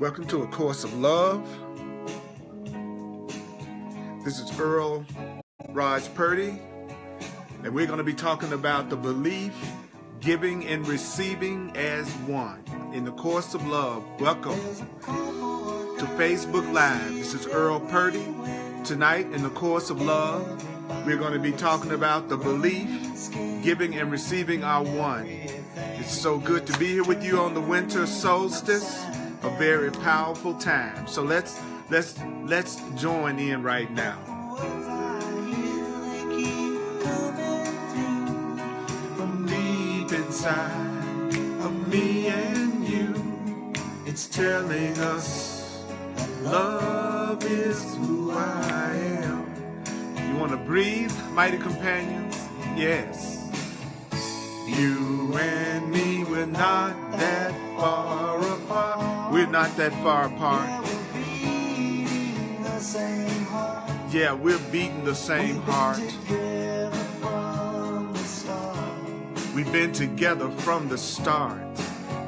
Welcome to A Course of Love. This is Earl Raj Purdy, and we're going to be talking about the belief, giving, and receiving as one. In the Course of Love, welcome to Facebook Live. This is Earl Purdy. Tonight, in the Course of Love, we're going to be talking about the belief, giving, and receiving are one. It's so good to be here with you on the winter solstice, a very powerful time. So let's join in right now. From deep inside of me and you, it's telling us that love is who I am. You want to breathe, mighty companions? Yes. You and me, we're not that far apart. We're not that far apart. Yeah, we're beating the same heart. We've been together from the start.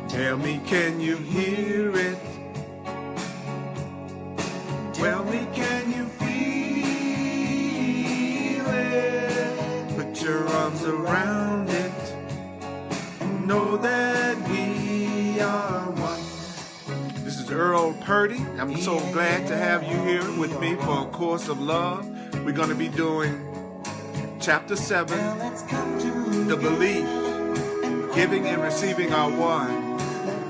Tell me, can you hear it? Tell me, can you feel it? Put your arms around it. Know that we are one. This is Earl Purdy. I'm so glad to have you here with me for A Course of Love. We're going to be doing Chapter 7, The Belief, Giving and Receiving are One.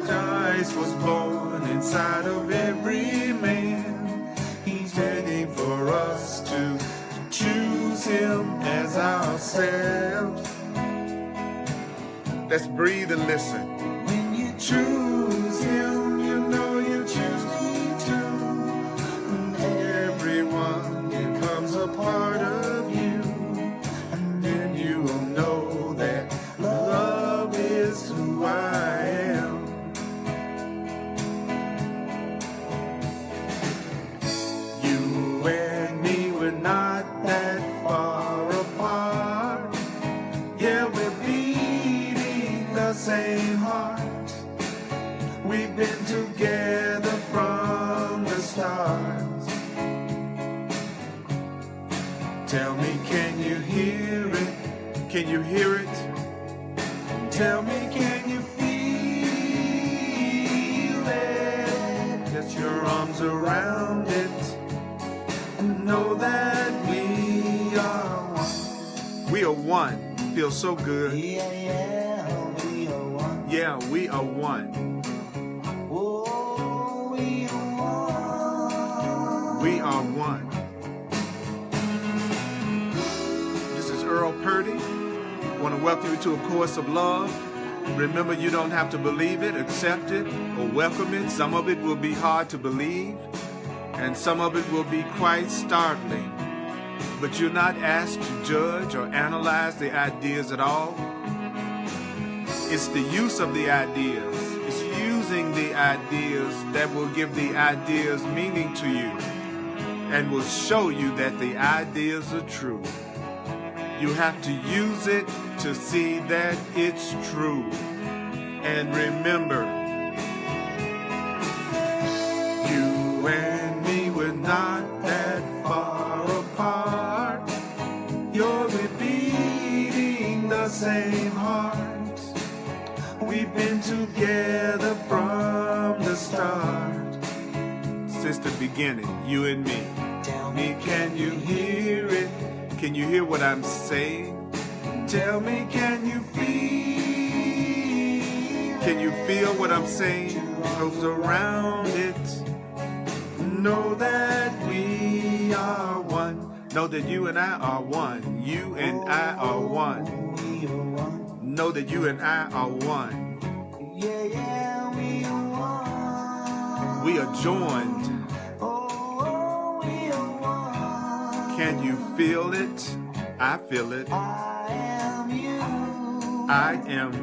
Christ was born inside of every man. He's waiting for us to choose him as ourselves. Let's breathe and listen. When you choose him, you know you choose me too. And everyone becomes a part of you. And then you will know that love is who I am. You and me, we're not that far apart. Yeah, we're the same heart. We've been together from the start. Tell me, can you hear it? Can you hear it? Tell me, can you feel it? Get your arms around it and know that we are one. We are one. Feels so good. Yeah, we are one. Oh, we are one. We are one. This is Earl Purdy. I want to welcome you to A Course of Love. Remember, you don't have to believe it, accept it, or welcome it. Some of it will be hard to believe, and some of it will be quite startling. But you're not asked to judge or analyze the ideas at all. It's the use of the ideas. It's using the ideas that will give the ideas meaning to you and will show you that the ideas are true. You have to use it to see that it's true. And remember, you and me, we're not that far apart. You're repeating the same heart. We've been together from the start. Since the beginning, you and me. Tell me, can you hear it? Can you hear what I'm saying? Tell me, can you feel? Can you feel what I'm saying? Arms around it. Know that we are one. Know that you and I are one. You and I are one. Know that you and I are one. Yeah, we are one. We are joined. Oh, we are one. Can you feel it? I feel it. I am you. I am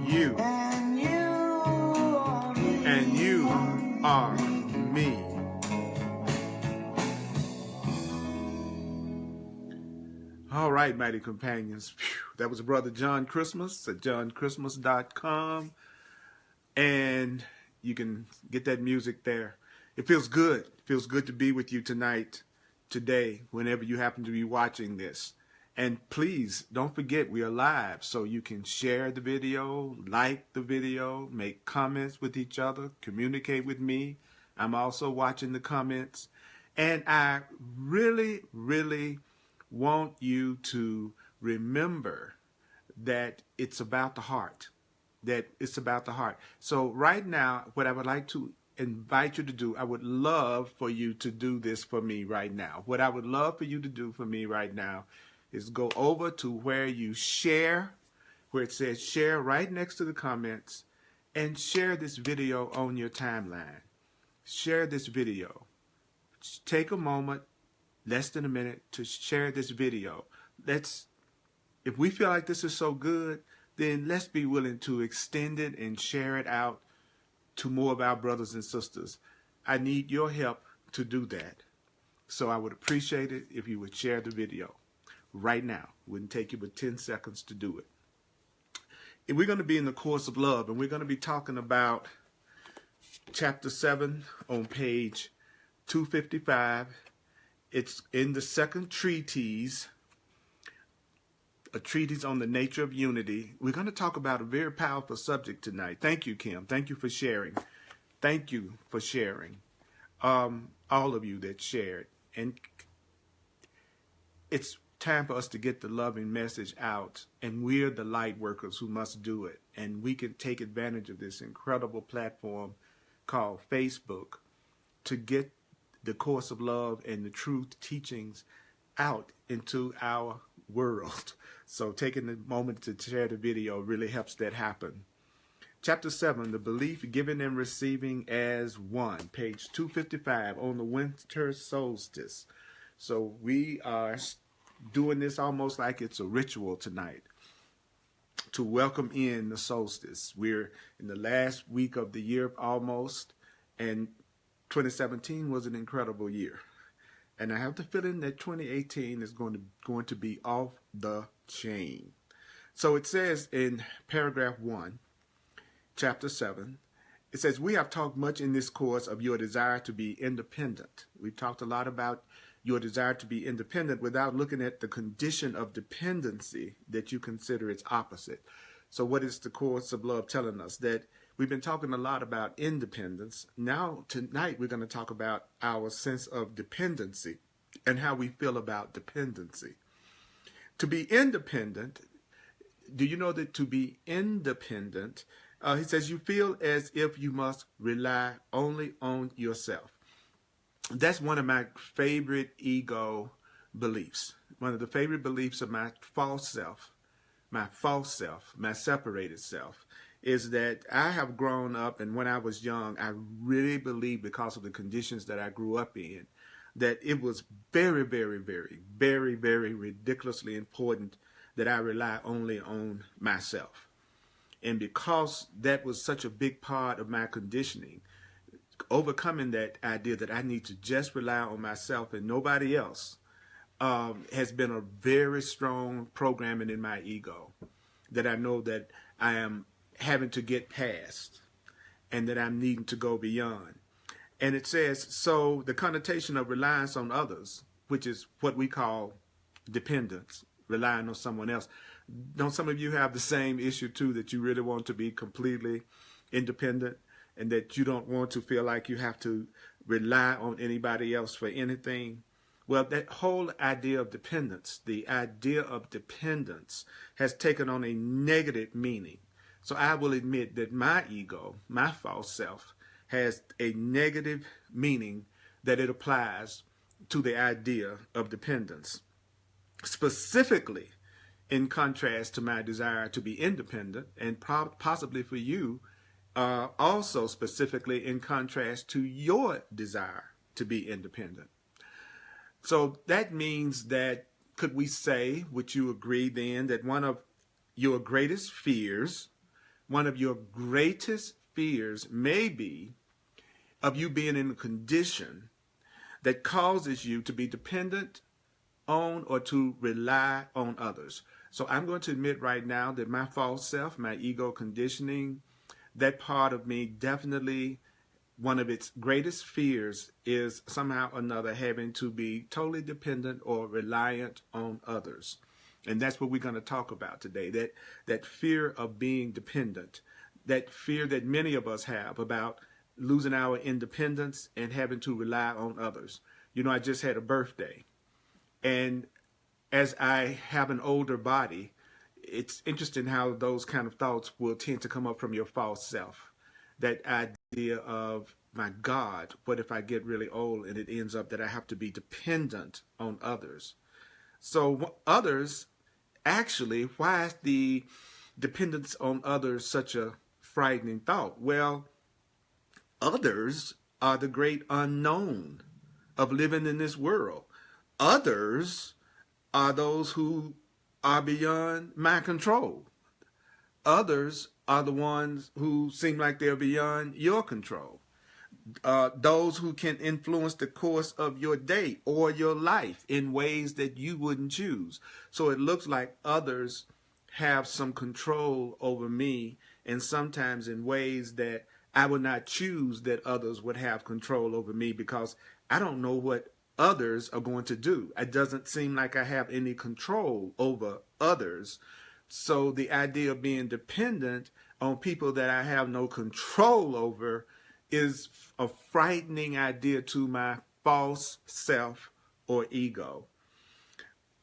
you. And you are me. And you are me. All right, mighty companions. That was Brother John Christmas at johnChristmas.com. And you can get that music there. It feels good. It feels good to be with you tonight, today, whenever you happen to be watching this. And please don't forget we are live, so you can share the video, like the video, make comments with each other, communicate with me. I'm also watching the comments. And I really, really want you to remember that it's about the heart. That it's about the heart. So right now, what I would like to invite you to do, I would love for you to do this for me right now. What I would love for you to do for me right now is go over to where you share, where it says share right next to the comments, and share this video on your timeline. Share this video. Take a moment, less than a minute, to share this video. If we feel like this is so good, then let's be willing to extend it and share it out to more of our brothers and sisters. I need your help to do that. So I would appreciate it if you would share the video right now. It wouldn't take you but 10 seconds to do it. And we're going to be in the course of love, and we're going to be talking about chapter 7 on page 255. It's in the second treatise, a treatise on the nature of unity. We're going to talk about a very powerful subject tonight. Thank you, Kim. Thank you for sharing. Thank you for sharing. All of you that shared. And it's time for us to get the loving message out. And we're the light workers who must do it. And we can take advantage of this incredible platform called Facebook to get the course of love and the truth teachings out into our world. So taking the moment to share the video really helps that happen. Chapter 7, the belief given and receiving as one, page 255 on the winter solstice. So we are doing this almost like it's a ritual tonight to welcome in the solstice. We're in the last week of the year almost, and 2017 was an incredible year. And I have the feeling that 2018 is going to be off the chain. So it says in paragraph 1, chapter 7, it says, we have talked much in this course of your desire to be independent. We've talked a lot about your desire to be independent without looking at the condition of dependency that you consider its opposite. So what is the course of love telling us? That we've been talking a lot about independence. Now, tonight, we're going to talk about our sense of dependency and how we feel about dependency. To be independent, do you know that to be independent, he says you feel as if you must rely only on yourself. That's one of my favorite ego beliefs. One of the favorite beliefs of my false self, my separated self, is that I have grown up, and when I was young, I really believed, because of the conditions that I grew up in, that it was very, very, very, very, very ridiculously important that I rely only on myself. And because that was such a big part of my conditioning, overcoming that idea that I need to just rely on myself and nobody else has been a very strong programming in my ego that I know that I am having to get past and that I'm needing to go beyond. And it says, so the connotation of reliance on others, which is what we call dependence, relying on someone else. Don't some of you have the same issue too, that you really want to be completely independent and that you don't want to feel like you have to rely on anybody else for anything? Well, that whole idea of dependence, the idea of dependence has taken on a negative meaning. So I will admit that my ego, my false self, has a negative meaning that it applies to the idea of dependence. Specifically, in contrast to my desire to be independent, and possibly for you, also specifically in contrast to your desire to be independent. So that means that, could we say, would you agree then, that one of your greatest fears may be of you being in a condition that causes you to be dependent on or to rely on others. So I'm going to admit right now that my false self, my ego conditioning, that part of me definitely, one of its greatest fears is somehow or another having to be totally dependent or reliant on others. And that's what we're going to talk about today, that fear of being dependent, that fear that many of us have about losing our independence and having to rely on others. You know, I just had a birthday, and as I have an older body, it's interesting how those kind of thoughts will tend to come up from your false self. That idea of, my God, what if I get really old and it ends up that I have to be dependent on others? So others, actually, why is the dependence on others such a frightening thought? Well, others are the great unknown of living in this world. Others are those who are beyond my control. Others are the ones who seem like they're beyond your control. Those who can influence the course of your day or your life in ways that you wouldn't choose. So it looks like others have some control over me, and sometimes in ways that I would not choose that others would have control over me, because I don't know what others are going to do. It doesn't seem like I have any control over others. So the idea of being dependent on people that I have no control over is a frightening idea to my false self or ego.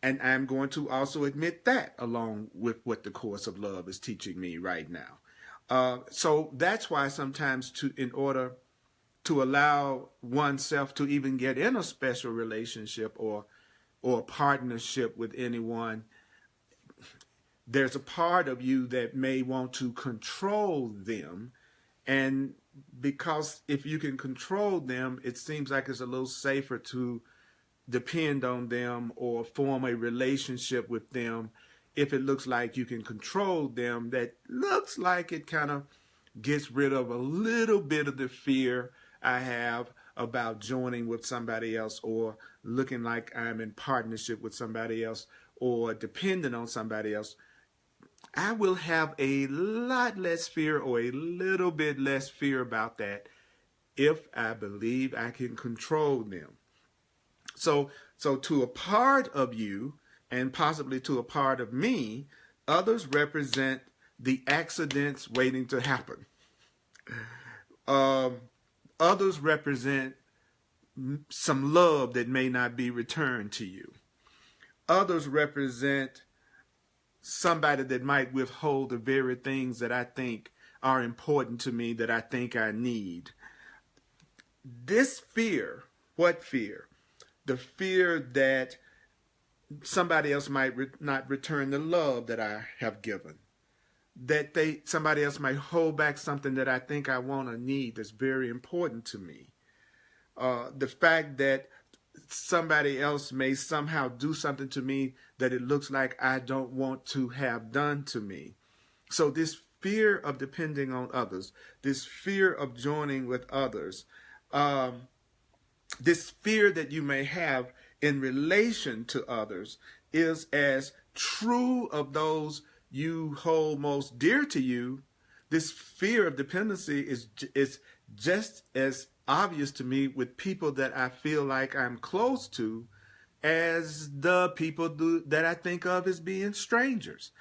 And I'm going to also admit that, along with what the Course of Love is teaching me right now. So that's why sometimes, in order to allow oneself to even get in a special relationship or partnership with anyone, there's a part of you that may want to control them. And because if you can control them, it seems like it's a little safer to depend on them or form a relationship with them. If it looks like you can control them, that looks like it kind of gets rid of a little bit of the fear I have about joining with somebody else, or looking like I'm in partnership with somebody else, or dependent on somebody else. I will have a lot less fear, or a little bit less fear about that, if I believe I can control them. So to a part of you, and possibly to a part of me, others represent the accidents waiting to happen. Others represent some love that may not be returned to you. Others represent somebody that might withhold the very things that I think are important to me, that I think I need. This fear, what fear? The fear that somebody else might not return the love that I have given. That somebody else might hold back something that I think I want or need that's very important to me. The fact that somebody else may somehow do something to me that it looks like I don't want to have done to me. So this fear of depending on others, this fear of joining with others, this fear that you may have in relation to others is as true of those you hold most dear to you. This fear of dependency is just as obvious to me with people that I feel like I'm close to as the people that I think of as being strangers.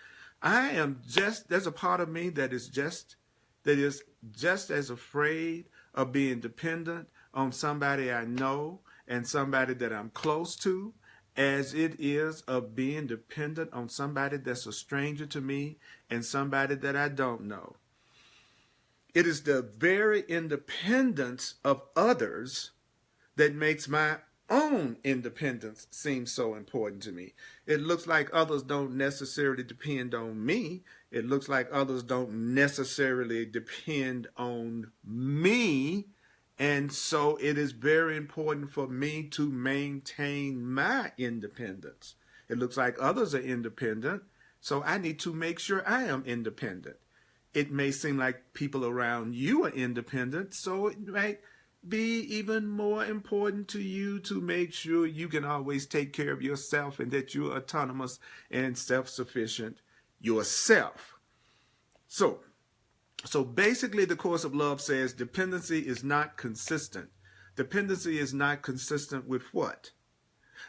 There's a part of me that is just as afraid of being dependent on somebody I know and somebody that I'm close to as it is of being dependent on somebody that's a stranger to me and somebody that I don't know. It is the very independence of others that makes my own independence seem so important to me. It looks like others don't necessarily depend on me. It looks like others don't necessarily depend on me. And so it is very important for me to maintain my independence. It looks like others are independent, so I need to make sure I am independent. It may seem like people around you are independent, so it might be even more important to you to make sure you can always take care of yourself and that you're autonomous and self-sufficient yourself. So So basically, the course of love says dependency is not consistent. Dependency is not consistent with what?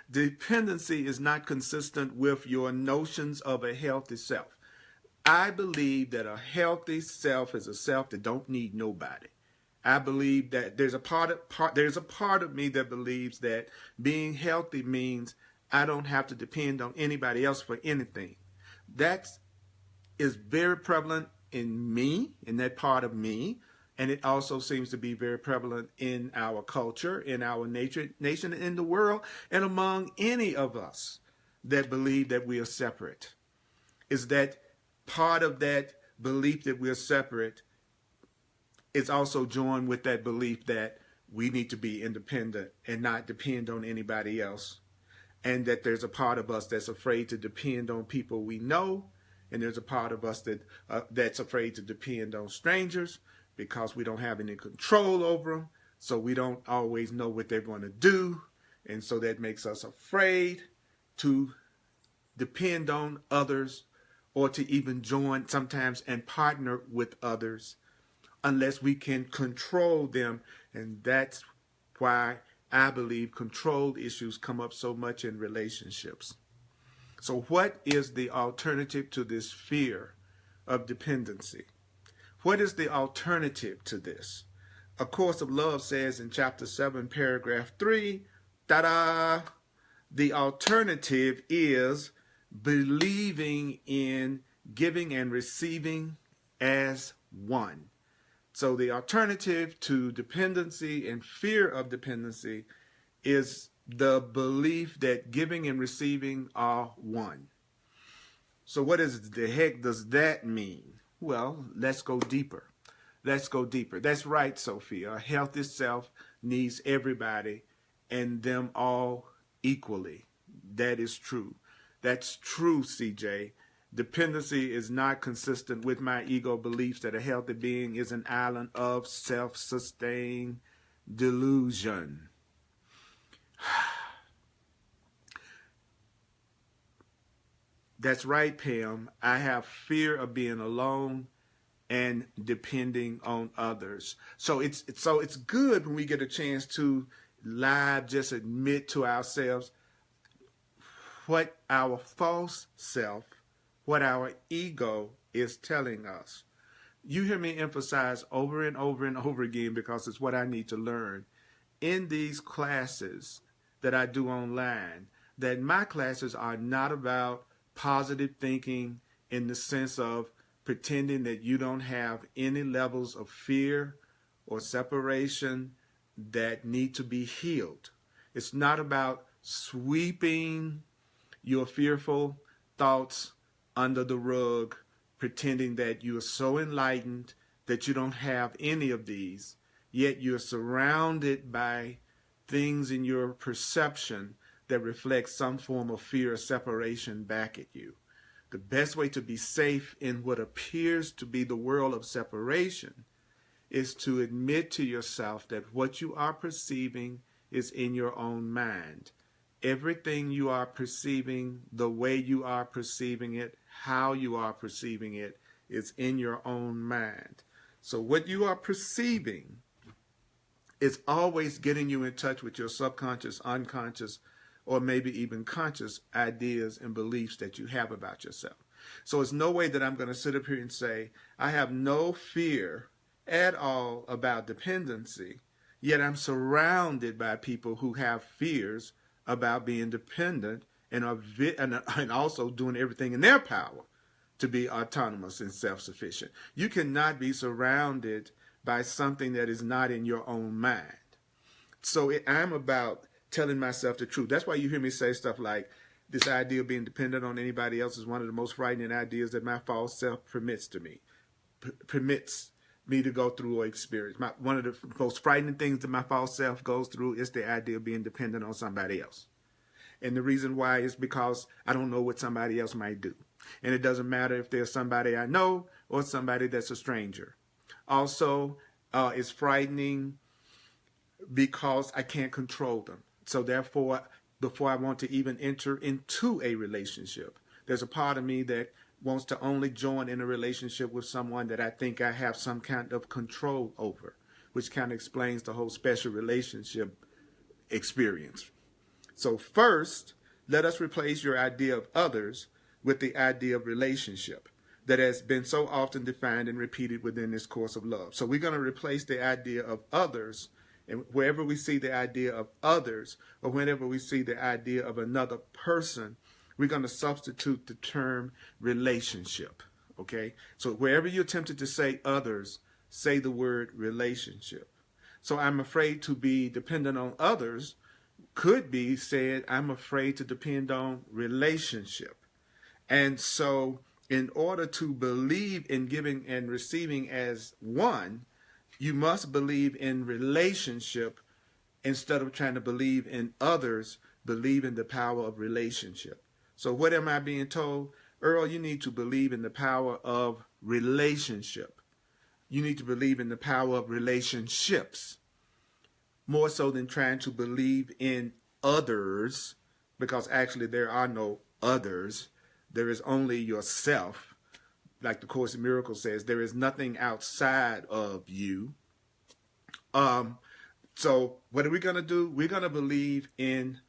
Dependency is not consistent with your notions of a healthy self. I believe that a healthy self is a self that don't need nobody. I believe that there's a part of me that believes that being healthy means I don't have to depend on anybody else for anything. That is very prevalent in me, in that part of me, and it also seems to be very prevalent in our culture, in our nation, in the world, and among any of us that believe that we are separate. Is that part of that belief that we're separate is also joined with that belief that we need to be independent and not depend on anybody else. And that there's a part of us that's afraid to depend on people we know. And there's a part of us that's afraid to depend on strangers because we don't have any control over them. So we don't always know what they're going to do. And so that makes us afraid to depend on others or to even join sometimes and partner with others unless we can control them. And that's why I believe control issues come up so much in relationships. So what is the alternative to this fear of dependency? What is the alternative to this? A Course of Love says in chapter 7, paragraph 3, ta-da! The alternative is believing in giving and receiving as one. So the alternative to dependency and fear of dependency is the belief that giving and receiving are one. So what the heck does that mean? Well, let's go deeper. Let's go deeper. That's right, Sophia. A healthy self needs everybody and them all equally. That is true. That's true, CJ. Dependency is not consistent with my ego beliefs that a healthy being is an island of self-sustained delusion. That's right, Pam. I have fear of being alone and depending on others. So it's good when we get a chance to live just admit to ourselves what our false self, what our ego is telling us. You hear me emphasize over and over and over again because it's what I need to learn in these classes that I do online, that my classes are not about positive thinking in the sense of pretending that you don't have any levels of fear or separation that need to be healed. It's not about sweeping your fearful thoughts under the rug, pretending that you are so enlightened that you don't have any of these, yet you're surrounded by things in your perception that reflect some form of fear or separation back at you. The best way to be safe in what appears to be the world of separation is to admit to yourself that what you are perceiving is in your own mind. Everything you are perceiving, the way you are perceiving it, how you are perceiving it, is in your own mind. So what you are perceiving is always getting you in touch with your subconscious, unconscious, or maybe even conscious ideas and beliefs that you have about yourself. So it's no way that I'm going to sit up here and say, I have no fear at all about dependency, yet I'm surrounded by people who have fears about being dependent and also doing everything in their power to be autonomous and self-sufficient. You cannot be surrounded by something that is not in your own mind. So I'm about telling myself the truth. That's why you hear me say stuff like, this idea of being dependent on anybody else is one of the most frightening ideas that my false self permits me to go through or experience. One of the most frightening things that my false self goes through is the idea of being dependent on somebody else. And the reason why is because I don't know what somebody else might do. And it doesn't matter if there's somebody I know or somebody that's a stranger. Also, it's frightening because I can't control them. So therefore, before I want to even enter into a relationship, there's a part of me that wants to only join in a relationship with someone that I think I have some kind of control over, which kind of explains the whole special relationship experience. So first, let us replace your idea of others with the idea of relationship that has been so often defined and repeated within this course of love. So we're going to replace the idea of others, and wherever we see the idea of others, or whenever we see the idea of another person, we're going to substitute the term relationship. Okay? So wherever you're tempted to say others, say the word relationship. So I'm afraid to be dependent on others could be said, I'm afraid to depend on relationship. And so in order to believe in giving and receiving as one, you must believe in relationship instead of trying to believe in others. Believe in the power of relationship. So what am I being told? Earl, you need to believe in the power of relationship. You need to believe in the power of relationships, more so than trying to believe in others, because actually there are no others. There is only yourself. Like the Course in Miracles says, there is nothing outside of you. So what are we going to do? We're going to believe in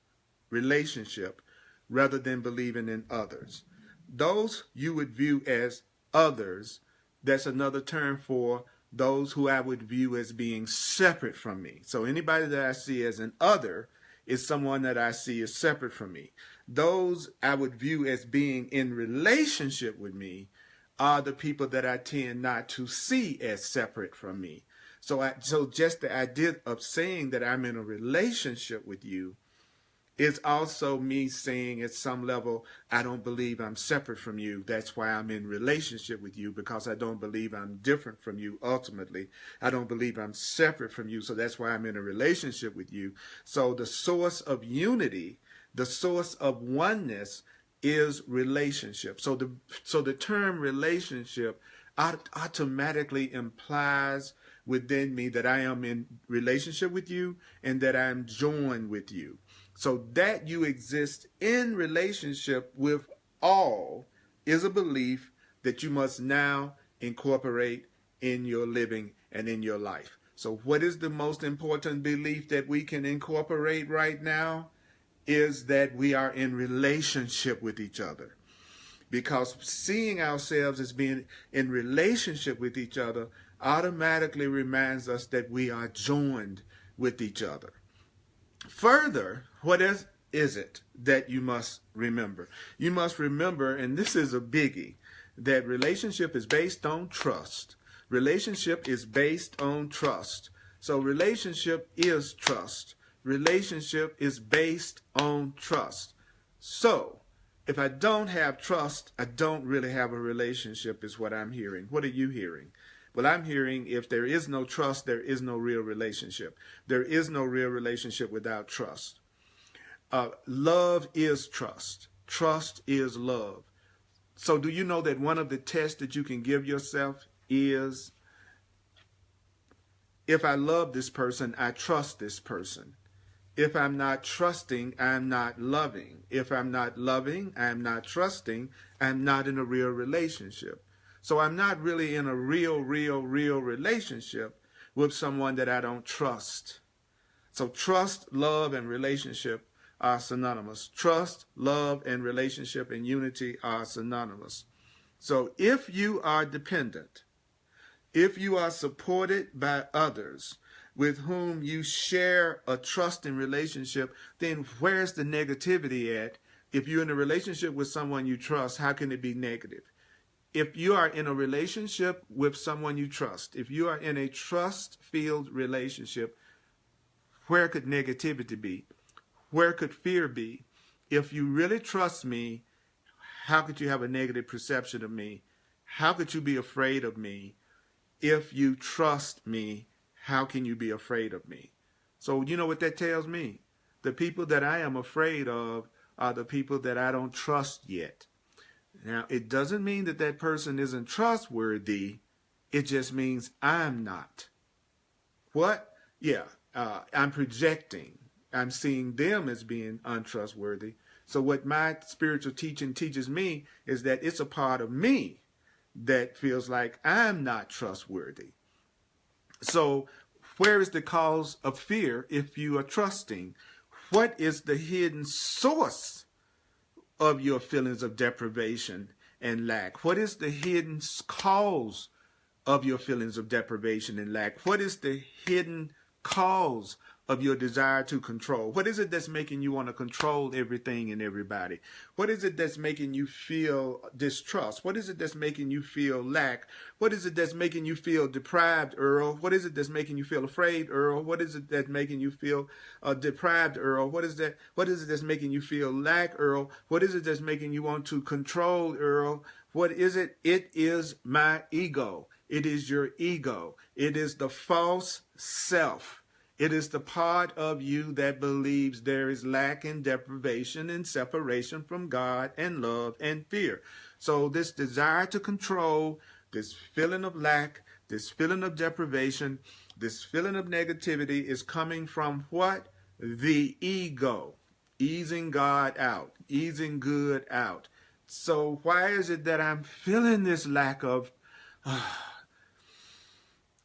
relationship rather than believing in others. Those you would view as others, that's another term for those who I would view as being separate from me. So anybody that I see as an other is someone that I see as separate from me. Those I would view as being in relationship with me are the people that I tend not to see as separate from me. So just the idea of saying that I'm in a relationship with you is also me saying at some level, I don't believe I'm separate from you. That's why I'm in relationship with you, because I don't believe I'm different from you ultimately. I don't believe I'm separate from you, so that's why I'm in a relationship with you. So the source of unity, the source of oneness is relationship. So the term relationship automatically implies within me that I am in relationship with you and that I'm joined with you. So that you exist in relationship with all is a belief that you must now incorporate in your living and in your life. So what is the most important belief that we can incorporate right now? Is that we are in relationship with each other. Because seeing ourselves as being in relationship with each other automatically reminds us that we are joined with each other. Further, what is it that you must remember? You must remember, and this is a biggie, that relationship is based on trust. Relationship is based on trust. So relationship is trust. Relationship is based on trust. So if I don't have trust, I don't really have a relationship, is what I'm hearing. What are you hearing? Well, I'm hearing if there is no trust, there is no real relationship. There is no real relationship without trust. Love is trust. Trust is love. So do you know that one of the tests that you can give yourself is, if I love this person, I trust this person. If I'm not trusting, I'm not loving. If I'm not loving, I'm not trusting, I'm not in a real relationship. So I'm not really in a real relationship with someone that I don't trust. So trust, love, and relationship are synonymous. Trust, love, and relationship and unity are synonymous. So if you are dependent, if you are supported by others with whom you share a trusting relationship, then where's the negativity at? If you're in a relationship with someone you trust, how can it be negative? If you are in a relationship with someone you trust, if you are in a trust-filled relationship, where could negativity be? Where could fear be? If you really trust me, how could you have a negative perception of me? How could you be afraid of me? If you trust me, how can you be afraid of me? So you know what that tells me? The people that I am afraid of are the people that I don't trust yet. Now, it doesn't mean that that person isn't trustworthy. It just means I'm not. What? Yeah, I'm projecting. I'm seeing them as being untrustworthy. So what my spiritual teaching teaches me is that it's a part of me that feels like I'm not trustworthy. So where is the cause of fear if you are trusting? What is the hidden source of your feelings of deprivation and lack? What is the hidden cause of your feelings of deprivation and lack? What is the hidden cause of your desire to control? What is it that's making you want to control everything and everybody? What is it that's making you feel distrust? What is it that's making you feel lack? What is it that's making you feel deprived, Earl? What is it that's making you feel afraid, Earl? What is it that's making you feel deprived, Earl? What is it that's making you feel lack, Earl? What is it that's making you want to control, Earl? What is it? It is my ego. It is your ego. It is the false self. It is the part of you that believes there is lack and deprivation and separation from God and love and fear. So this desire to control, this feeling of lack, this feeling of deprivation, this feeling of negativity is coming from what? The ego. Easing God out, easing good out. So why is it that I'm feeling this lack of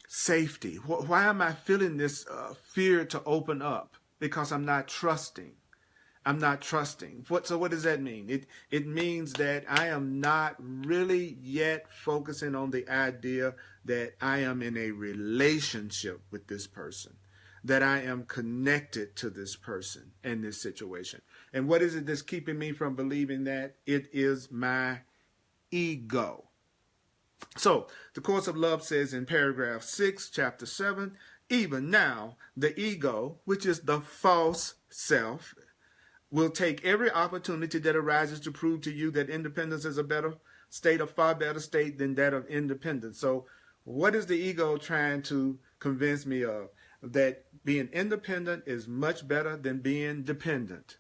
safety? Why am I feeling this fear to open up? Because I'm not trusting. I'm not trusting. So what does that mean? It means that I am not really yet focusing on the idea that I am in a relationship with this person, that I am connected to this person and this situation. And what is it that's keeping me from believing that? It is my ego. So, the Course of Love says in paragraph 6, chapter 7, even now, the ego, which is the false self, will take every opportunity that arises to prove to you that independence is a better state, a far better state than that of independence. So, what is the ego trying to convince me of? That being independent is much better than being dependent.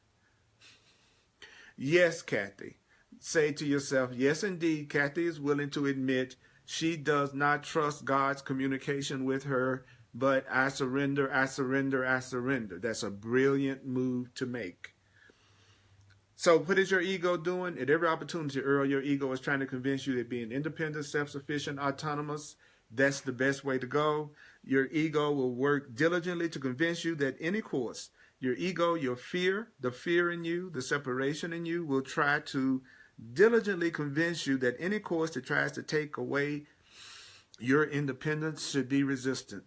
Yes, Kathy. Say to yourself, yes, indeed, Kathy is willing to admit she does not trust God's communication with her, but I surrender, I surrender, I surrender. That's a brilliant move to make. So what is your ego doing? At every opportunity, Earl, your ego is trying to convince you that being independent, self-sufficient, autonomous, that's the best way to go. Your ego will work diligently to convince you that any course, your ego, your fear, the fear in you, the separation in you will try to diligently convince you that any course that tries to take away your independence should be resisted.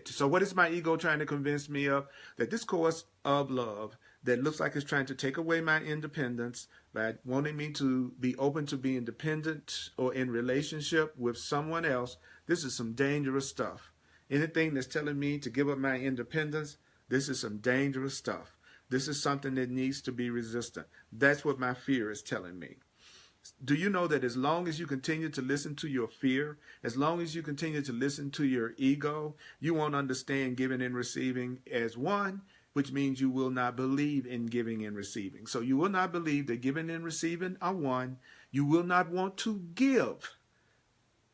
So what is my ego trying to convince me of? That this course of love that looks like it's trying to take away my independence by wanting me to be open to being dependent or in relationship with someone else, this is some dangerous stuff. Anything that's telling me to give up my independence, this is some dangerous stuff. This is something that needs to be resistant. That's what my fear is telling me. Do you know that as long as you continue to listen to your fear, as long as you continue to listen to your ego, you won't understand giving and receiving as one, which means you will not believe in giving and receiving. So you will not believe that giving and receiving are one. You will not want to give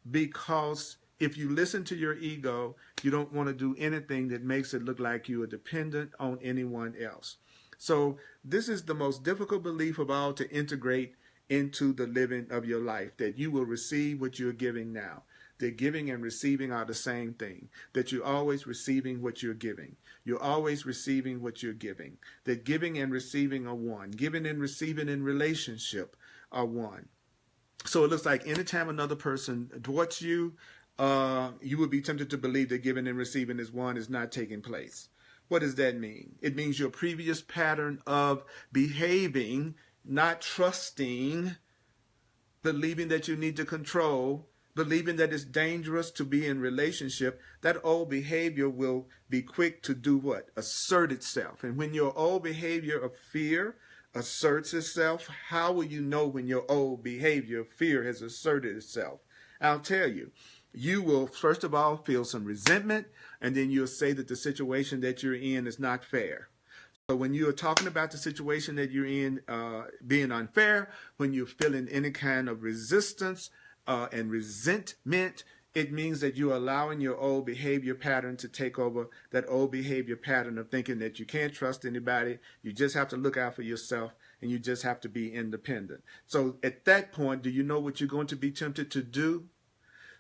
because if you listen to your ego, you don't want to do anything that makes it look like you are dependent on anyone else. So this is the most difficult belief of all to integrate into the living of your life, that you will receive what you're giving now. That giving and receiving are the same thing. That you're always receiving what you're giving. You're always receiving what you're giving. That giving and receiving are one. Giving and receiving in relationship are one. So it looks like anytime another person thwarts you, you would be tempted to believe that giving and receiving as one is not taking place. What does that mean? It means your previous pattern of behaving, not trusting, believing that you need to control, believing that it's dangerous to be in relationship, that old behavior will be quick to do what? Assert itself. And when your old behavior of fear asserts itself, how will you know when your old behavior of fear has asserted itself? I'll tell you. You will, first of all, feel some resentment, and then you'll say that the situation that you're in is not fair. So when you are talking about the situation that you're in being unfair, when you're feeling any kind of resistance and resentment, It means that you're allowing your old behavior pattern to take over, that old behavior pattern of thinking that you can't trust anybody, you just have to look out for yourself, and you just have to be independent. So at that point, do you know what you're going to be tempted to do?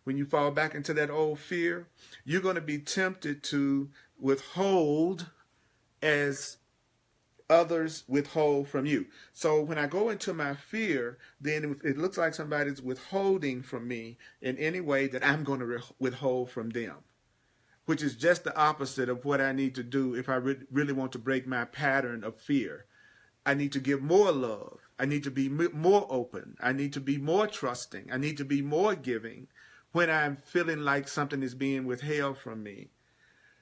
When you fall back into that old fear, you're going to be tempted to withhold as others withhold from you. So when I go into my fear, then it looks like somebody's withholding from me in any way, that I'm going to withhold from them, which is just the opposite of what I need to do if I really want to break my pattern of fear. I need to give more love. I need to be more open. I need to be more trusting. I need to be more giving when I'm feeling like something is being withheld from me.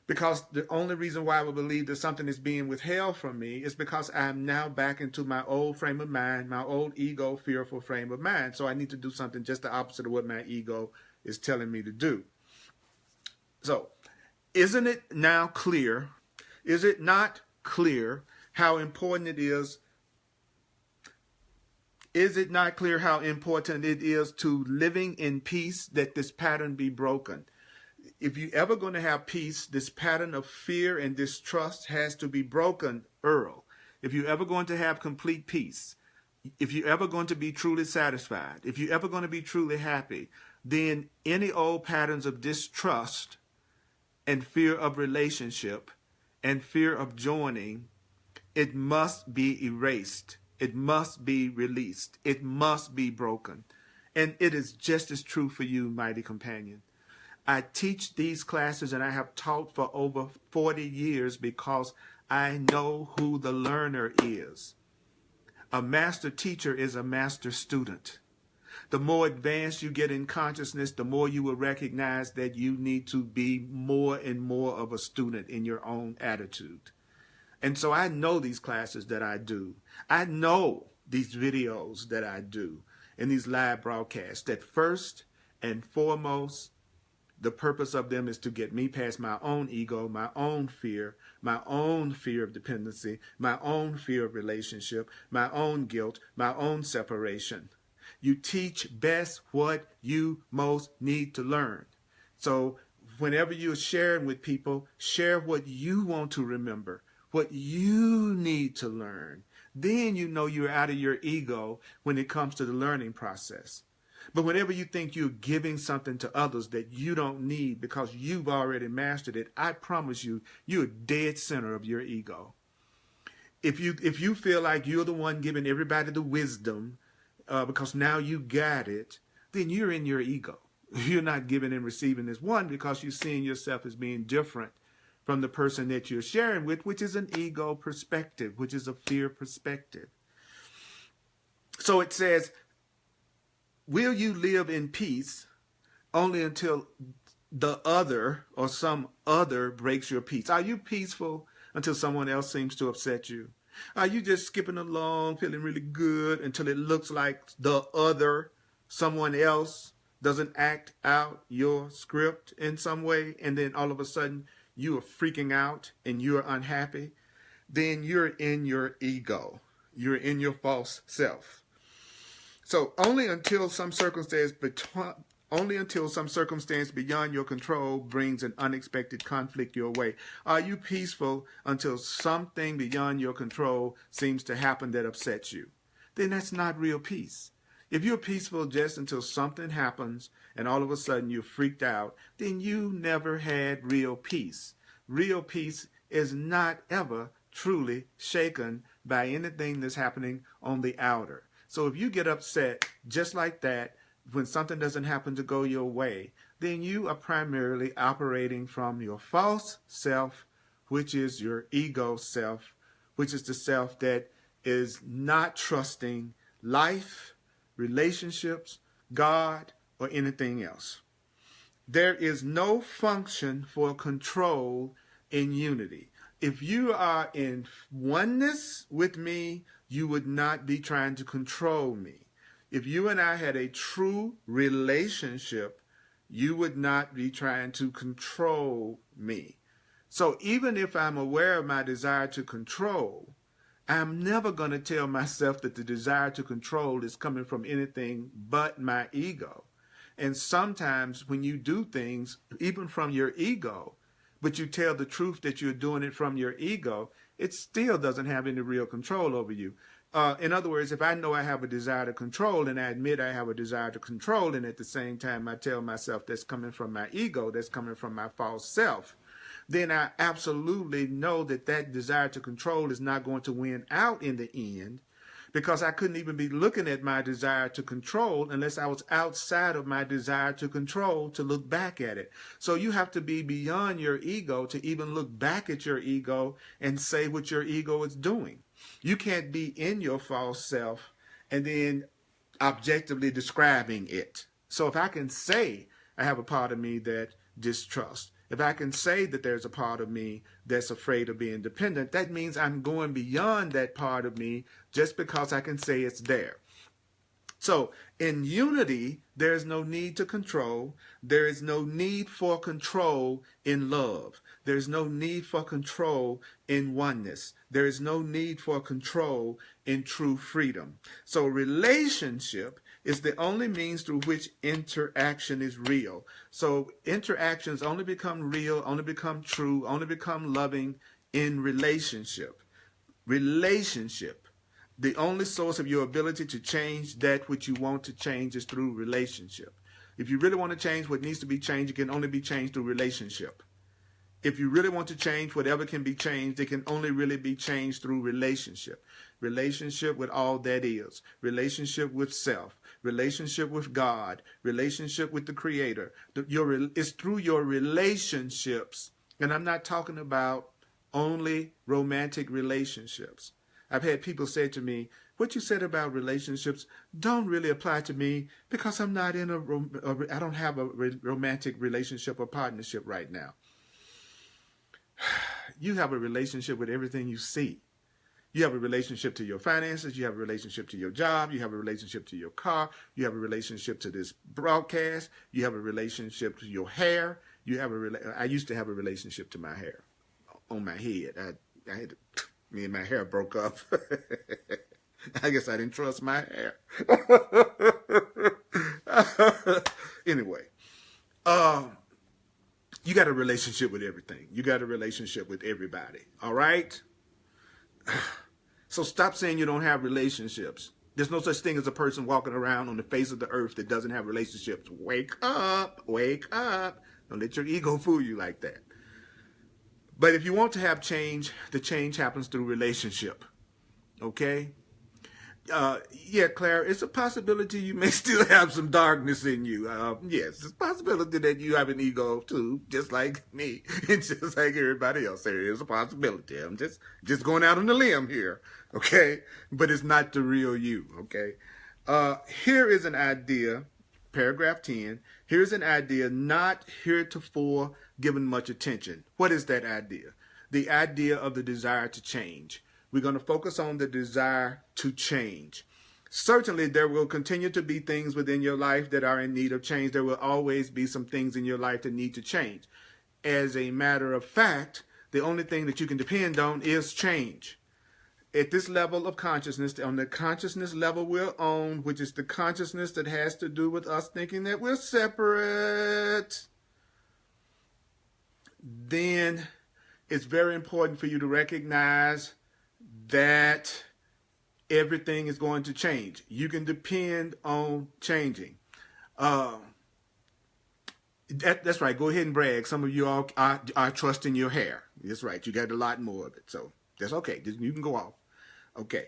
Because the only reason why I would believe that something is being withheld from me is because I'm now back into my old frame of mind, my old ego, fearful frame of mind. So I need to do something just the opposite of what my ego is telling me to do. So, isn't it now clear? Is it not clear how important it is? Is it not clear how important it is to living in peace, that this pattern be broken? If you're ever going to have peace, this pattern of fear and distrust has to be broken, Earl. If you're ever going to have complete peace, if you're ever going to be truly satisfied, if you're ever going to be truly happy, then any old patterns of distrust and fear of relationship and fear of joining, it must be erased. It must be released. It must be broken. And it is just as true for you, mighty companion. I teach these classes, and I have taught for over 40 years because I know who the learner is. A master teacher is a master student. The more advanced you get in consciousness, the more you will recognize that you need to be more and more of a student in your own attitude. And so I know these classes that I do. I know these videos that I do and these live broadcasts, that first and foremost, the purpose of them is to get me past my own ego, my own fear of dependency, my own fear of relationship, my own guilt, my own separation. You teach best what you most need to learn. So whenever you're sharing with people, share what you want to remember, what you need to learn. Then you know you're out of your ego when it comes to the learning process. But whenever you think you're giving something to others that you don't need because you've already mastered it, I promise you, you're dead center of your ego. If you feel like you're the one giving everybody the wisdom because now you got it, then you're in your ego. You're not giving and receiving as one because you're seeing yourself as being different from the person that you're sharing with, which is an ego perspective, which is a fear perspective. So it says, will you live in peace only until the other or some other breaks your peace? Are you peaceful until someone else seems to upset you? Are you just skipping along, feeling really good until it looks like the other, someone else, doesn't act out your script in some way, and then all of a sudden you are freaking out and you're unhappy? Then you're in your ego. You're in your false self. So only until some circumstance beyond your control brings an unexpected conflict your way. Are you peaceful until something beyond your control seems to happen that upsets you? Then that's not real peace. If you're peaceful just until something happens and all of a sudden you're freaked out, then you never had real peace. Real peace is not ever truly shaken by anything that's happening on the outer. So if you get upset just like that when something doesn't happen to go your way, then you are primarily operating from your false self, which is your ego self, which is the self that is not trusting life, relationships, God, or anything else. There is no function for control in unity. If you are in oneness with me, you would not be trying to control me. If you and I had a true relationship, you would not be trying to control me. So even if I'm aware of my desire to control, I'm never going to tell myself that the desire to control is coming from anything but my ego. And sometimes when you do things, even from your ego, but you tell the truth that you're doing it from your ego, it still doesn't have any real control over you. In other words, if I know I have a desire to control and I admit I have a desire to control, and at the same time I tell myself that's coming from my ego, that's coming from my false self, then I absolutely know that that desire to control is not going to win out in the end, because I couldn't even be looking at my desire to control unless I was outside of my desire to control to look back at it. So you have to be beyond your ego to even look back at your ego and say what your ego is doing. You can't be in your false self and then objectively describing it. So if I can say I have a part of me that distrusts, if I can say that there's a part of me that's afraid of being dependent, that means I'm going beyond that part of me just because I can say it's there. So in unity, there is no need to control. There is no need for control in love. There is no need for control in oneness. There is no need for control in true freedom. So relationship is the only means through which interaction is real. So interactions only become real, only become true, only become loving in relationship. Relationship. The only source of your ability to change that which you want to change is through relationship. If you really want to change what needs to be changed, it can only be changed through relationship. If you really want to change whatever can be changed, it can only really be changed through relationship. Relationship with all that is. Relationship with self. Relationship with God. Relationship with the Creator. It's through your relationships. And I'm not talking about only romantic relationships. I've had people say to me, what you said about relationships don't really apply to me because I'm not in I don't have a romantic relationship or partnership right now. You have a relationship with everything you see. You have a relationship to your finances. You have a relationship to your job. You have a relationship to your car. You have a relationship to this broadcast. You have a relationship to your hair. I used to have a relationship to my hair on my head. Me and my hair broke up. I guess I didn't trust my hair. Anyway, you got a relationship with everything. You got a relationship with everybody. All right? So stop saying you don't have relationships. There's no such thing as a person walking around on the face of the earth that doesn't have relationships. Wake up. Wake up. Don't let your ego fool you like that. But if you want to have change, the change happens through relationship. Okay? Yeah, Claire, it's a possibility you may still have some darkness in you. Yes, it's a possibility that you have an ego too, just like me, and just like everybody else. There is a possibility. I'm just going out on a limb here, okay? But it's not the real you, okay? Here is an idea, paragraph 10. Here's an idea not heretofore given much attention. What is that idea? The idea of the desire to change. We're going to focus on the desire to change. Certainly, there will continue to be things within your life that are in need of change. There will always be some things in your life that need to change. As a matter of fact, the only thing that you can depend on is change. At this level of consciousness, on the consciousness level we're on, which is the consciousness that has to do with us thinking that we're separate, then it's very important for you to recognize that everything is going to change. You can depend on changing. That's right. Go ahead and brag. Some of you all are trusting your hair. That's right. You got a lot more of it. So that's okay. You can go off. Okay.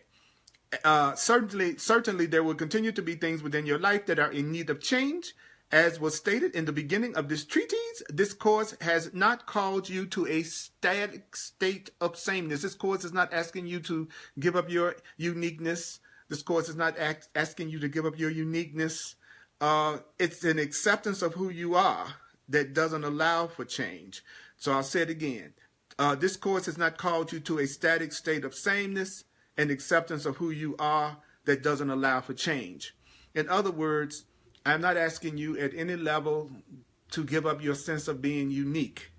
Certainly there will continue to be things within your life that are in need of change. As was stated in the beginning of this treatise, this course has not called you to a static state of sameness. This course is not asking you to give up your uniqueness. This course is not asking you to give up your uniqueness. It's an acceptance of who you are that doesn't allow for change. So I'll say it again. This course has not called you to a static state of sameness and acceptance of who you are that doesn't allow for change. In other words, I'm not asking you at any level to give up your sense of being unique.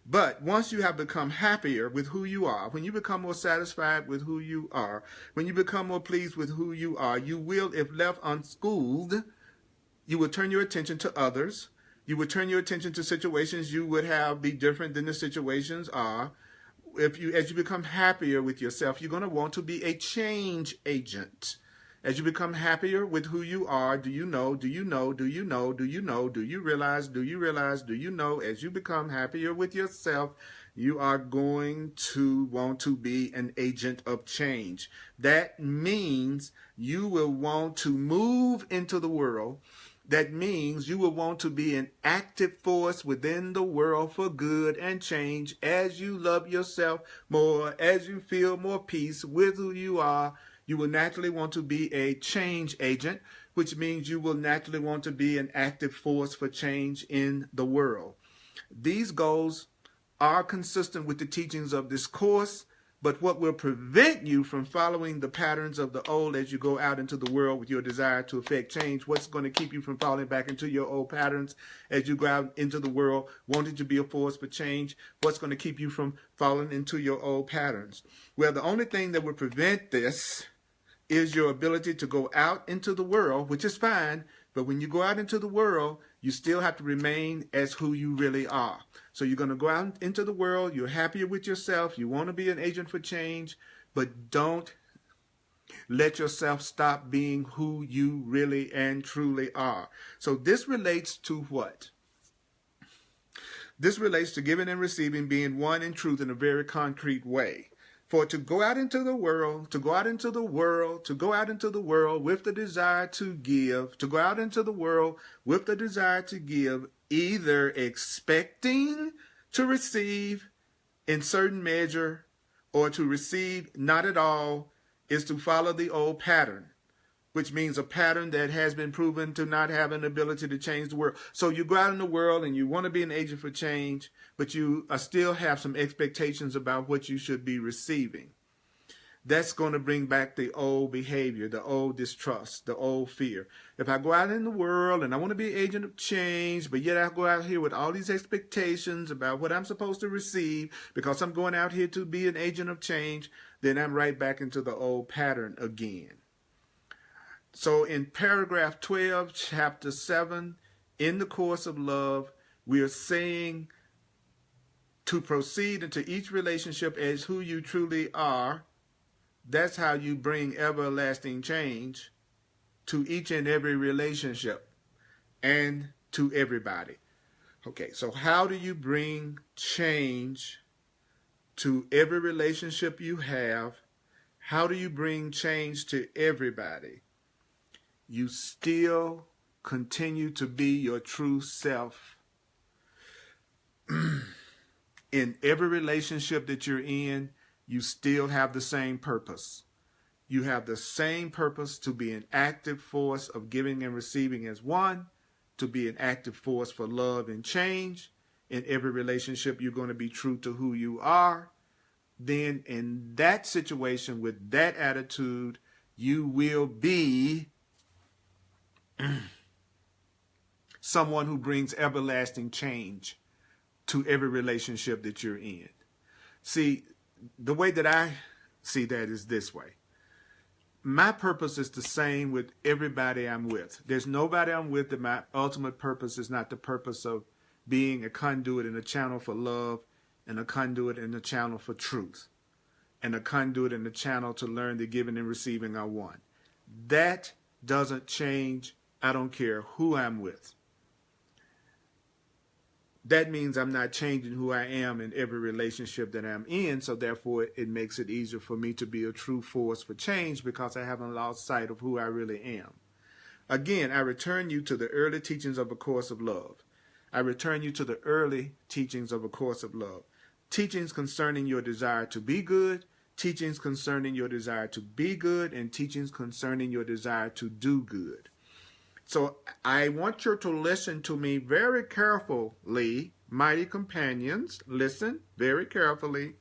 But once you have become happier with who you are, when you become more satisfied with who you are, when you become more pleased with who you are, you will, if left unschooled, You would turn your attention to others. You would turn your attention to situations you would have be different than the situations are. As you become happier with yourself, you're going to want to be a change agent. As you become happier with who you are, do you know, do you know, do you know, do you know, do you realize, do you realize, do you know, as you become happier with yourself, you are going to want to be an agent of change. That means you will want to move into the world. That means you will want to be an active force within the world for good and change as you love yourself more, as you feel more peace with who you are. You will naturally want to be a change agent, which means you will naturally want to be an active force for change in the world. These goals are consistent with the teachings of this course, but what will prevent you from following the patterns of the old as you go out into the world with your desire to affect change, what's going to keep you from falling back into your old patterns as you go out into the world wanting to be a force for change, what's going to keep you from falling into your old patterns? Well, the only thing that will prevent this is your ability to go out into the world, which is fine, but when you go out into the world, you still have to remain as who you really are. So you're going to go out into the world, you're happier with yourself, you want to be an agent for change, but don't let yourself stop being who you really and truly are. So this relates to what? This relates to giving and receiving, being one in truth in a very concrete way. For to go out into the world, to go out into the world, to go out into the world with the desire to give, to go out into the world with the desire to give, either expecting to receive in certain measure or to receive not at all, is to follow the old pattern, which means a pattern that has been proven to not have an ability to change the world. So you go out in the world and you want to be an agent for change, but you still have some expectations about what you should be receiving. That's going to bring back the old behavior, the old distrust, the old fear. If I go out in the world and I want to be an agent of change, but yet I go out here with all these expectations about what I'm supposed to receive because I'm going out here to be an agent of change, then I'm right back into the old pattern again. So in paragraph 12, chapter 7, in the course of love, we are saying to proceed into each relationship as who you truly are. That's how you bring everlasting change to each and every relationship and to everybody. Okay, so how do you bring change to every relationship you have? How do you bring change to everybody? You still continue to be your true self. In every relationship that you're in, you still have the same purpose. You have the same purpose to be an active force of giving and receiving as one, to be an active force for love and change. In every relationship, you're going to be true to who you are. Then in that situation, with that attitude, you will be someone who brings everlasting change to every relationship that you're in. See, the way that I see that is this way. My purpose is the same with everybody I'm with. There's nobody I'm with that my ultimate purpose is not the purpose of being a conduit and a channel for love, and a conduit and a channel for truth, and a conduit and a channel to learn that giving and receiving are one. That doesn't change. I don't care who I'm with. That means I'm not changing who I am in every relationship that I'm in, so therefore it makes it easier for me to be a true force for change because I haven't lost sight of who I really am. Again, I return you to the early teachings of A Course of Love. I return you to the early teachings of A Course of Love. Teachings concerning your desire to be good, teachings concerning your desire to be good, and teachings concerning your desire to do good. So I want you to listen to me very carefully, mighty companions. Listen very carefully.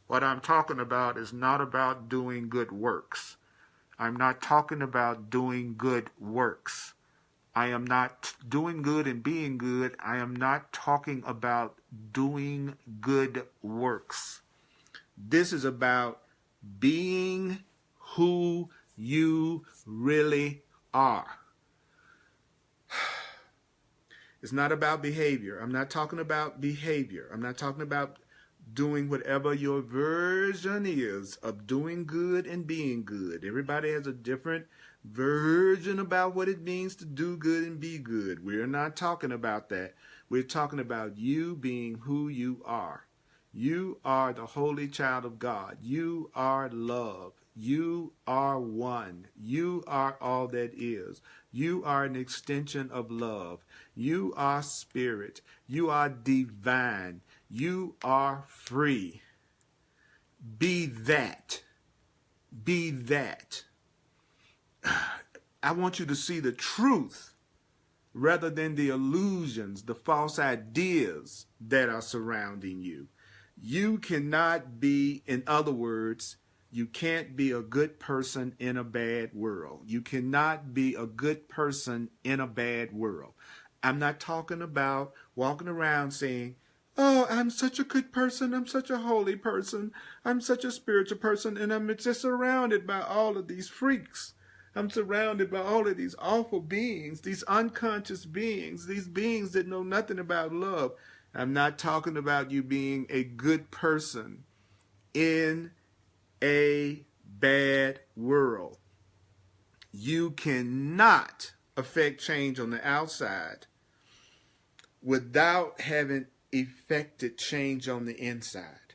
What I'm talking about is not about doing good works. I'm not talking about doing good works. I am not doing good and being good. I am not talking about doing good works. This is about being who you really are. It's not about behavior. I'm not talking about behavior. I'm not talking about doing whatever your version is of doing good and being good. Everybody has a different version about what it means to do good and be good. We're not talking about that. We're talking about you being who you are. You are the holy child of God. You are love. You are one. You are all that is. You are an extension of love. You are spirit. You are divine. You are free. Be that. Be that. I want you to see the truth rather than the illusions, the false ideas that are surrounding you. You cannot be, in other words, you can't be a good person in a bad world. You cannot be a good person in a bad world. I'm not talking about walking around saying, oh, I'm such a good person. I'm such a holy person. I'm such a spiritual person. And I'm just surrounded by all of these freaks. I'm surrounded by all of these awful beings, these unconscious beings, these beings that know nothing about love. I'm not talking about you being a good person in a bad world. You cannot affect change on the outside without having effected change on the inside.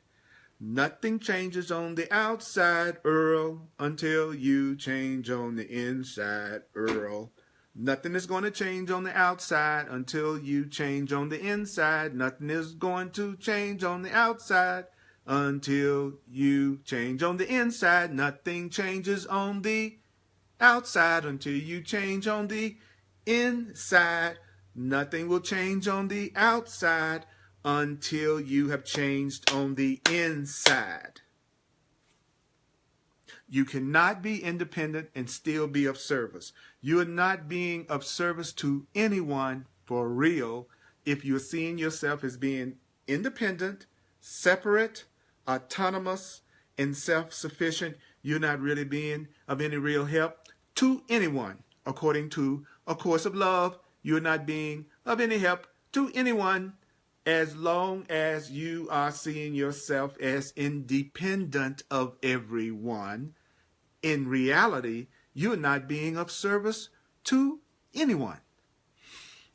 Nothing changes on the outside, Earl, until you change on the inside, Earl. Nothing is going to change on the outside until you change on the inside. Nothing is going to change on the outside until you change on the inside. Nothing changes on the outside until you change on the inside. Nothing will change on the outside until you have changed on the inside. You cannot be independent and still be of service. You are not being of service to anyone for real if you're seeing yourself as being independent, separate, autonomous, and self-sufficient. You're not really being of any real help to anyone. According to A Course of Love, you're not being of any help to anyone as long as you are seeing yourself as independent of everyone. In reality, you're not being of service to anyone.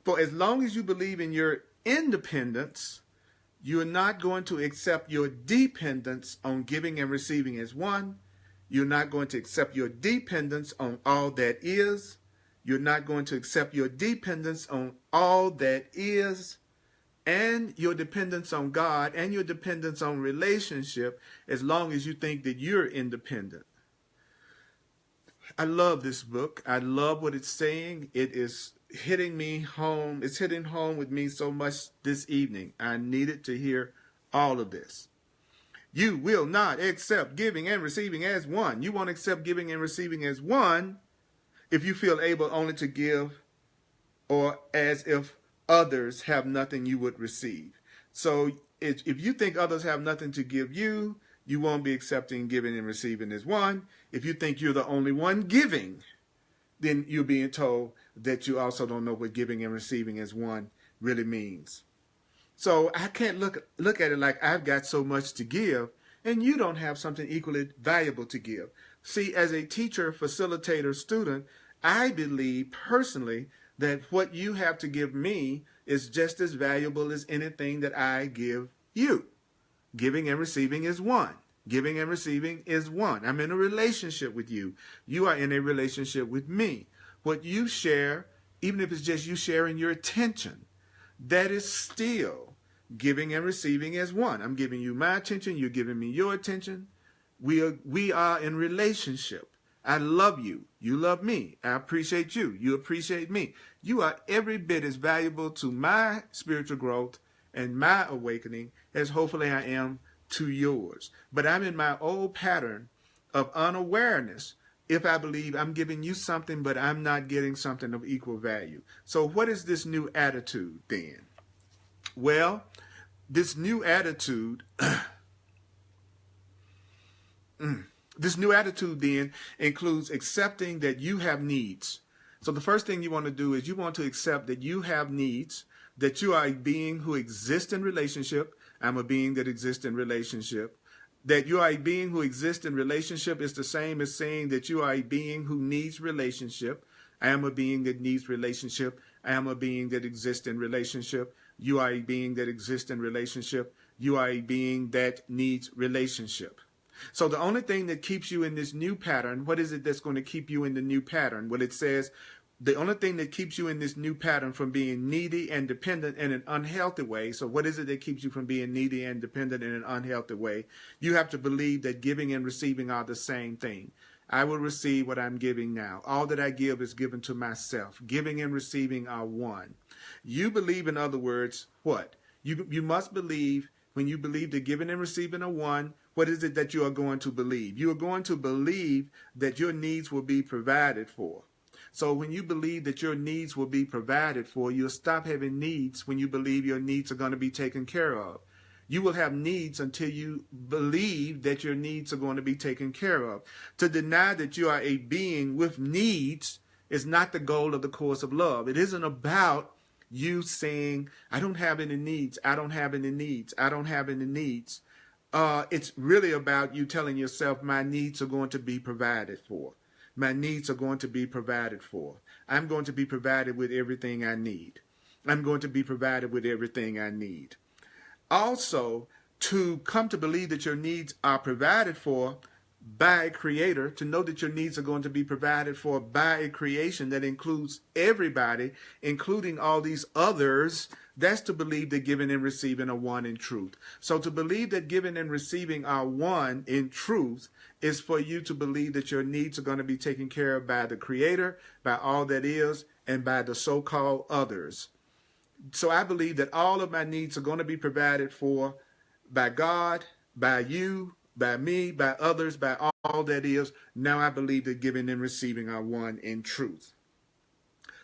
For as long as you believe in your independence, you're not going to accept your dependence on giving and receiving as one. You're not going to accept your dependence on all that is. You're not going to accept your dependence on all that is, and your dependence on God and your dependence on relationship as long as you think that you're independent. I love this book. I love what it's saying. It is hitting me home. It's hitting home with me so much this evening. I needed to hear all of this. You will not accept giving and receiving as one. You won't accept giving and receiving as one if you feel able only to give, or as if others have nothing you would receive. So if you think others have nothing to give you, you won't be accepting giving and receiving as one. If you think you're the only one giving, then you're being told that you also don't know what giving and receiving as one really means. So I can't look at it like I've got so much to give and you don't have something equally valuable to give. See, as a teacher, facilitator, student, I believe personally that what you have to give me is just as valuable as anything that I give you. Giving and receiving is one. Giving and receiving is one. I'm in a relationship with you. You are in a relationship with me. What you share, even if it's just you sharing your attention, that is still giving and receiving as one. I'm giving you my attention. You're giving me your attention. We are in relationship. I love you. You love me. I appreciate you. You appreciate me. You are every bit as valuable to my spiritual growth and my awakening as hopefully I am to yours. But I'm in my old pattern of unawareness if I believe I'm giving you something, but I'm not getting something of equal value. So what is this new attitude then? Well, this new attitude, this new attitude then includes accepting that you have needs. So the first thing you want to do is you want to accept that you have needs. that you are a being who exists in relationship. I'm a being that exists in relationship. That you are a being who exists in relationship is the same as saying that you are a being who needs relationship. I am a being that needs relationship. I am a being that exists in relationship. You are a being that exists in relationship. You are a being that needs relationship. So the only thing that keeps you in this new pattern, what is it that's going to keep you in the new pattern? Well, it says the only thing that keeps you in this new pattern from being needy and dependent in an unhealthy way. So what is it that keeps you from being needy and dependent in an unhealthy way? You have to believe that giving and receiving are the same thing. I will receive what I'm giving now. All that I give is given to myself. Giving and receiving are one. You believe, in other words, what? You must believe, when you believe that giving and receiving are one, what is it that you are going to believe? You are going to believe that your needs will be provided for. So when you believe that your needs will be provided for, you'll stop having needs when you believe your needs are going to be taken care of. You will have needs until you believe that your needs are going to be taken care of. To deny that you are a being with needs is not the goal of the course of love. It isn't about you saying, I don't have any needs, I don't have any needs, I don't have any needs. It's really about you telling yourself, my needs are going to be provided for. My needs are going to be provided for. I'm going to be provided with everything I need. I'm going to be provided with everything I need. Also, to come to believe that your needs are provided for by a creator, to know that your needs are going to be provided for by a creation that includes everybody, including all these others, that's to believe that giving and receiving are one in truth. So to believe that giving and receiving are one in truth is for you to believe that your needs are going to be taken care of by the creator, by all that is, and by the so-called others. So I believe that all of my needs are going to be provided for by God, by you, by me, by others, by all that is. Now I believe that giving and receiving are one in truth.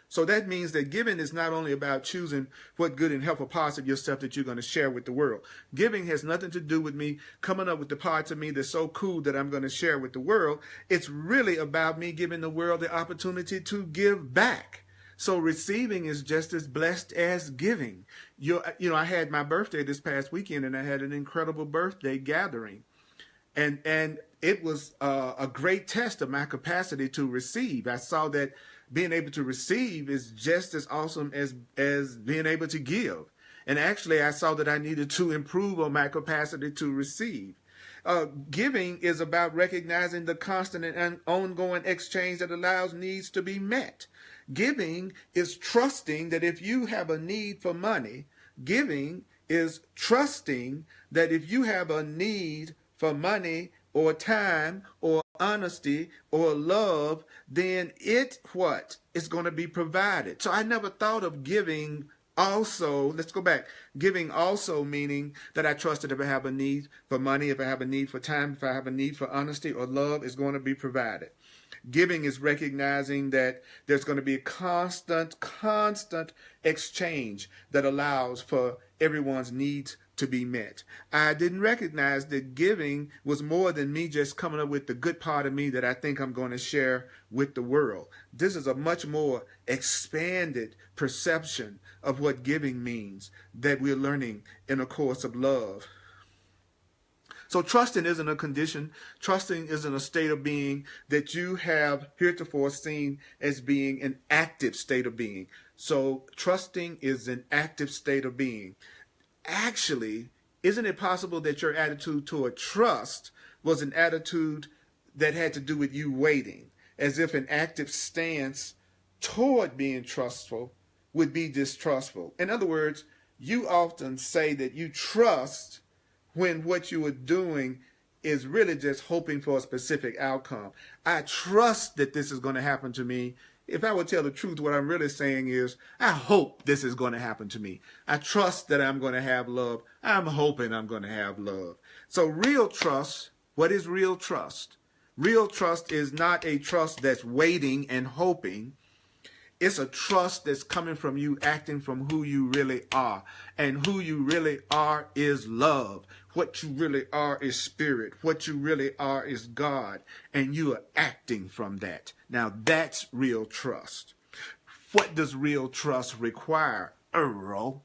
So that means that giving is not only about choosing what good and helpful parts of yourself that you're going to share with the world. Giving has nothing to do with me coming up with the parts of me that's so cool that I'm going to share with the world. It's really about me giving the world the opportunity to give back. So receiving is just as blessed as giving. I had my birthday this past weekend, and I had an incredible birthday gathering. And it was a great test of my capacity to receive. I saw that being able to receive is just as awesome as being able to give. And actually, I saw that I needed to improve on my capacity to receive. Giving is about recognizing the constant and ongoing exchange that allows needs to be met. Giving is trusting that if you have a need for money, giving is trusting that if you have a need for money or time or honesty or love, then it is going to be provided. So I never thought of giving also, let's go back, giving also meaning that I trust that if I have a need for money, if I have a need for time, if I have a need for honesty or love, it's going to be provided. Giving is recognizing that there's going to be a constant exchange that allows for everyone's needs to be met. I didn't recognize that giving was more than me just coming up with the good part of me that I think I'm going to share with the world. This is a much more expanded perception of what giving means that we're learning in A Course of Love. So trusting isn't a condition. Trusting isn't a state of being that you have heretofore seen as being an active state of being. So trusting is an active state of being. Actually, isn't it possible that your attitude toward trust was an attitude that had to do with you waiting, as if an active stance toward being trustful would be distrustful? In other words, you often say that you trust when what you are doing is really just hoping for a specific outcome. I trust that this is going to happen to me. If I would tell the truth, what I'm really saying is, I hope this is going to happen to me. I trust that I'm going to have love. I'm hoping I'm going to have love. So real trust, what is real trust? Real trust is not a trust that's waiting and hoping. It's a trust that's coming from you acting from who you really are. And who you really are is love. What you really are is spirit. What you really are is God. And you are acting from that. Now that's real trust. What does real trust require? Earl.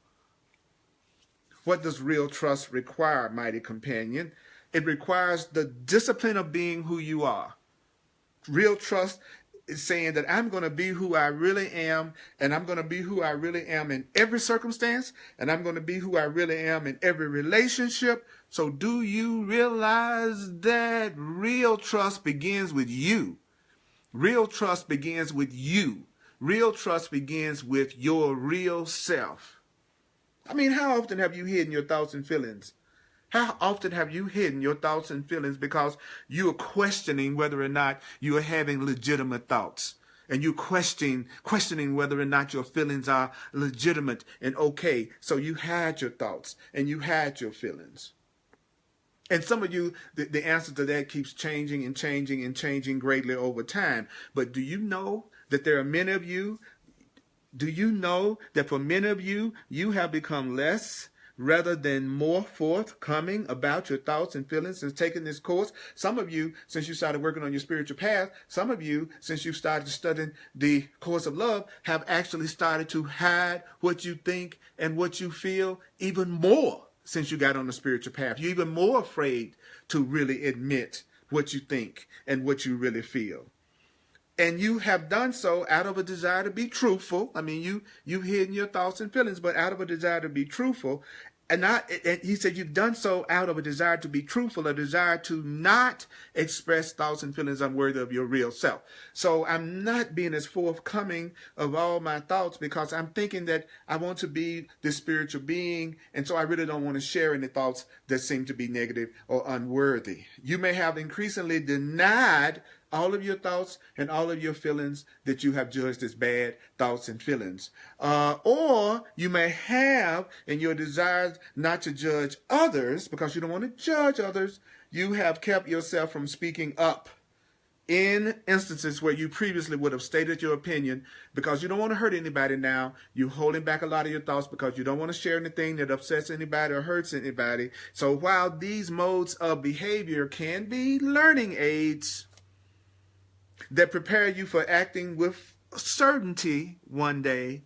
What does real trust require, mighty companion? It requires the discipline of being who you are. Real trust is saying that I'm going to be who I really am, and I'm going to be who I really am in every circumstance, and I'm going to be who I really am in every relationship. So do you realize that real trust begins with you? Real trust begins with you. Real trust begins with your real self. I mean, how often have you hidden your thoughts and feelings? How often have you hidden your thoughts and feelings because you are questioning whether or not you are having legitimate thoughts? And you questioning whether or not your feelings are legitimate and okay. So you hide your thoughts and you hide your feelings. And some of you, the answer to that keeps changing and changing and changing greatly over time. But do you know that there are many of you? Do you know that for many of you, you have become less rather than more forthcoming about your thoughts and feelings since taking this course? Some of you, since you started working on your spiritual path, some of you, since you started studying the course of love, have actually started to hide what you think and what you feel even more since you got on the spiritual path. You're even more afraid to really admit what you think and what you really feel. And you have done so out of a desire to be truthful. I mean, you've hidden your thoughts and feelings, but out of a desire to be truthful. And he said you've done so out of a desire to be truthful, a desire to not express thoughts and feelings unworthy of your real self. So I'm not being as forthcoming of all my thoughts because I'm thinking that I want to be this spiritual being. And so I really don't want to share any thoughts that seem to be negative or unworthy. You may have increasingly denied all of your thoughts and all of your feelings that you have judged as bad thoughts and feelings. Or you may have, in your desires not to judge others, because you don't want to judge others, you have kept yourself from speaking up in instances where you previously would have stated your opinion because you don't want to hurt anybody now. You're holding back a lot of your thoughts because you don't want to share anything that upsets anybody or hurts anybody. So while these modes of behavior can be learning aids that prepare you for acting with certainty one day,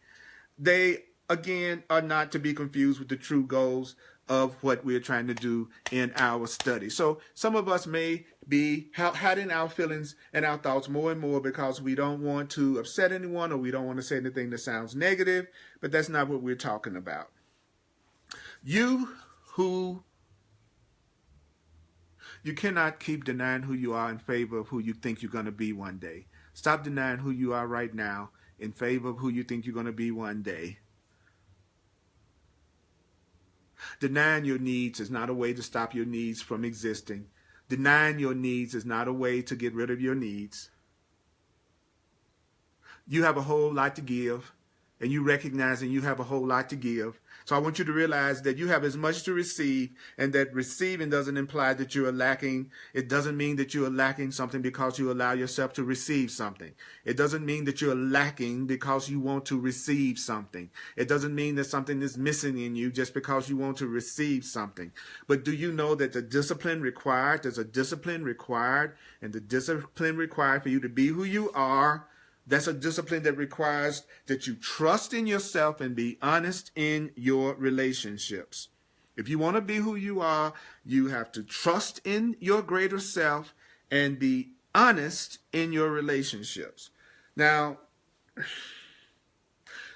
they, again, are not to be confused with the true goals of what we're trying to do in our study. So some of us may be hiding our feelings and our thoughts more and more because we don't want to upset anyone or we don't want to say anything that sounds negative, but that's not what we're talking about. You cannot keep denying who you are in favor of who you think you're going to be one day. Stop denying who you are right now in favor of who you think you're going to be one day. Denying your needs is not a way to stop your needs from existing. Denying your needs is not a way to get rid of your needs. You have a whole lot to give, and you recognizing you have a whole lot to give. So I want you to realize that you have as much to receive, and that receiving doesn't imply that you are lacking. It doesn't mean that you are lacking something because you allow yourself to receive something. It doesn't mean that you're lacking because you want to receive something. It doesn't mean that something is missing in you just because you want to receive something. But do you know that the discipline required, there's a discipline required, and the discipline required for you to be who you are, that's a discipline that requires that you trust in yourself and be honest in your relationships. If you want to be who you are, you have to trust in your greater self and be honest in your relationships. Now,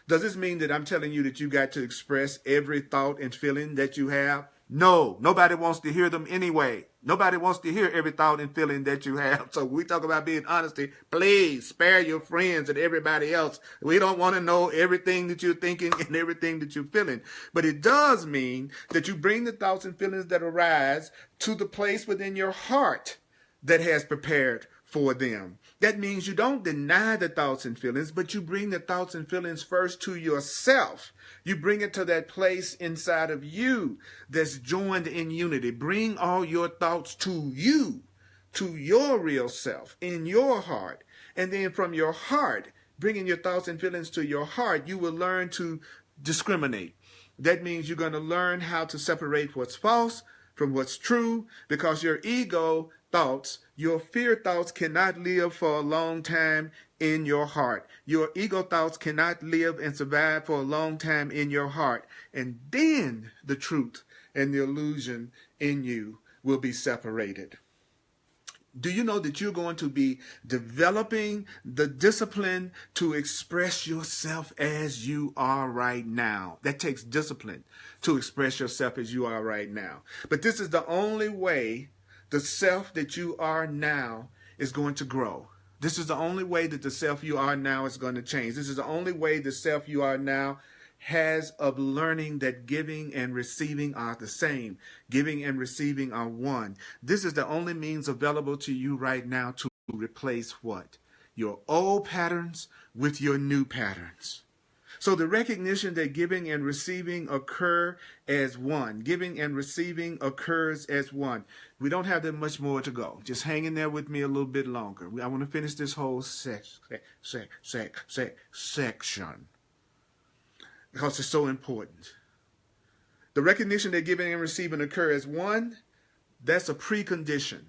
does this mean that I'm telling you that you got to express every thought and feeling that you have? No, nobody wants to hear them anyway. Nobody wants to hear every thought and feeling that you have. So we talk about being honesty. Please spare your friends and everybody else. We don't want to know everything that you're thinking and everything that you're feeling. But it does mean that you bring the thoughts and feelings that arise to the place within your heart that has prepared for them. That means you don't deny the thoughts and feelings, but you bring the thoughts and feelings first to yourself. You bring it to that place inside of you that's joined in unity. Bring all your thoughts to you, to your real self, in your heart. And then from your heart, bringing your thoughts and feelings to your heart, you will learn to discriminate. That means you're going to learn how to separate what's false from what's true, because your ego thoughts, your fear thoughts cannot live for a long time in your heart. Your ego thoughts cannot live and survive for a long time in your heart. And then the truth and the illusion in you will be separated. Do you know that you're going to be developing the discipline to express yourself as you are right now? That takes discipline to express yourself as you are right now. But this is the only way the self that you are now is going to grow. This is the only way that the self you are now is going to change. This is the only way the self you are now has of learning that giving and receiving are the same. Giving and receiving are one. This is the only means available to you right now to replace what? Your old patterns with your new patterns. So the recognition that giving and receiving occur as one. Giving and receiving occurs as one. We don't have that much more to go. Just hang in there with me a little bit longer. I want to finish this whole section. Because it's so important. The recognition that giving and receiving occur as one, that's a precondition.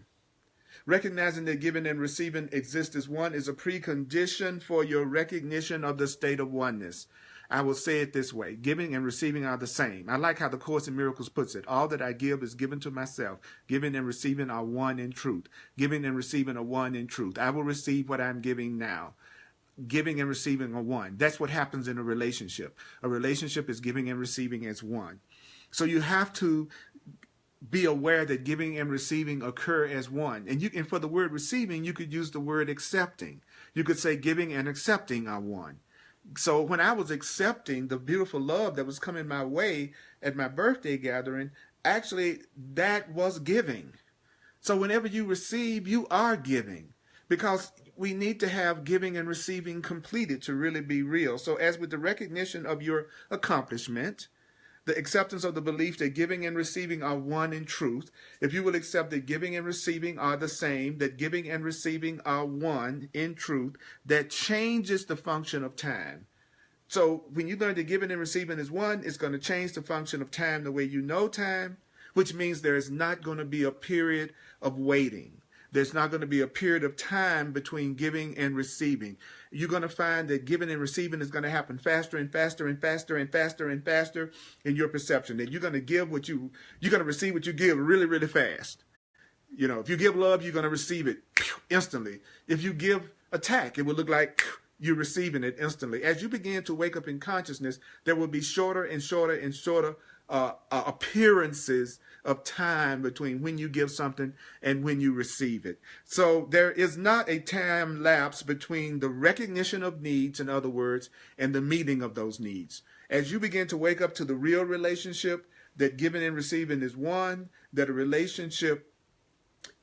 Recognizing that giving and receiving exist as one is a precondition for your recognition of the state of oneness. I will say it this way. Giving and receiving are the same. I like how the Course in Miracles puts it. All that I give is given to myself. Giving and receiving are one in truth. Giving and receiving are one in truth. I will receive what I'm giving now. Giving and receiving are one. That's what happens in a relationship. A relationship is giving and receiving as one. So you have to be aware that giving and receiving occur as one. And for the word receiving, you could use the word accepting. You could say giving and accepting are one. So when I was accepting the beautiful love that was coming my way at my birthday gathering, actually that was giving. So whenever you receive, you are giving. Because we need to have giving and receiving completed to really be real. So as with the recognition of your accomplishment, the acceptance of the belief that giving and receiving are one in truth, if you will accept that giving and receiving are the same, that giving and receiving are one in truth, that changes the function of time. So when you learn that giving and receiving is one, it's going to change the function of time the way you know time, which means there is not going to be a period of waiting. There's not going to be a period of time between giving and receiving. You're going to find that giving and receiving is going to happen faster and faster and faster and faster and faster in your perception. That you're going to give you're going to receive what you give really, really fast. You know, if you give love, you're going to receive it instantly. If you give attack, it will look like you're receiving it instantly. As you begin to wake up in consciousness, there will be shorter and shorter and shorter appearances of time between when you give something and when you receive it. So there is not a time lapse between the recognition of needs, in other words, and the meeting of those needs. As you begin to wake up to the real relationship, that giving and receiving is one, that a relationship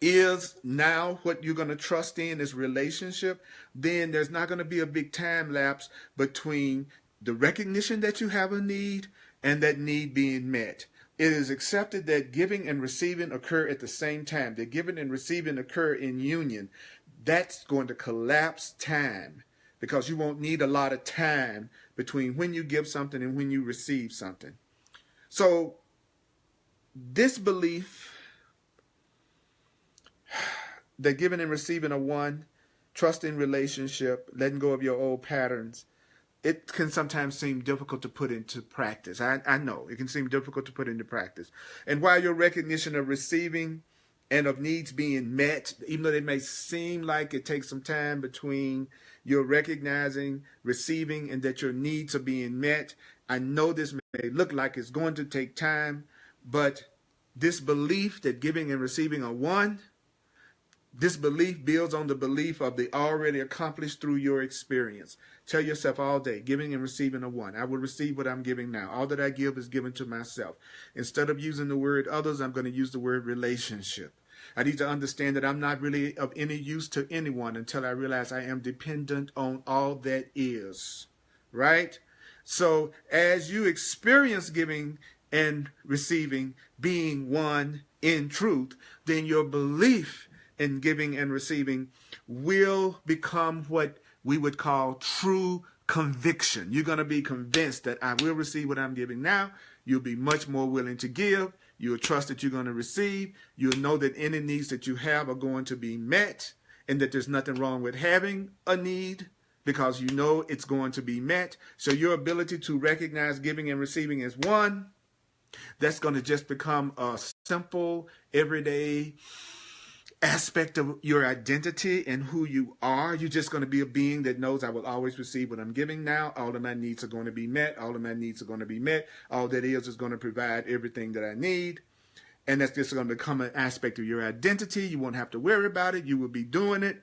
is now what you're going to trust in is relationship, then there's not going to be a big time lapse between the recognition that you have a need and that need being met. It is accepted that giving and receiving occur at the same time, that giving and receiving occur in union. That's going to collapse time because you won't need a lot of time between when you give something and when you receive something. So this belief that giving and receiving are one, trust in relationship, letting go of your old patterns, it can sometimes seem difficult to put into practice. I know it can seem difficult to put into practice. And while your recognition of receiving and of needs being met, even though it may seem like it takes some time between your recognizing, receiving, and that your needs are being met, I know this may look like it's going to take time, but this belief that giving and receiving are one, this belief builds on the belief of the already accomplished through your experience. Tell yourself all day, giving and receiving are one. I will receive what I'm giving now. All that I give is given to myself. Instead of using the word others, I'm going to use the word relationship. I need to understand that I'm not really of any use to anyone until I realize I am dependent on all that is. Right? So as you experience giving and receiving being one in truth, then your belief in giving and receiving will become what we would call true conviction. You're going to be convinced that I will receive what I'm giving now, You'll be much more willing to give. You'll trust that you're going to receive. You'll know that any needs that you have are going to be met, and that there's nothing wrong with having a need because you know it's going to be met. So your ability to recognize giving and receiving as one, that's going to just become a simple, everyday aspect of your identity and who you are. You're just going to be a being that knows I will always receive what I'm giving now. All of my needs are going to be met. All of my needs are going to be met. All that is going to provide everything that I need. And that's just going to become an aspect of your identity. You won't have to worry about it. You will be doing it.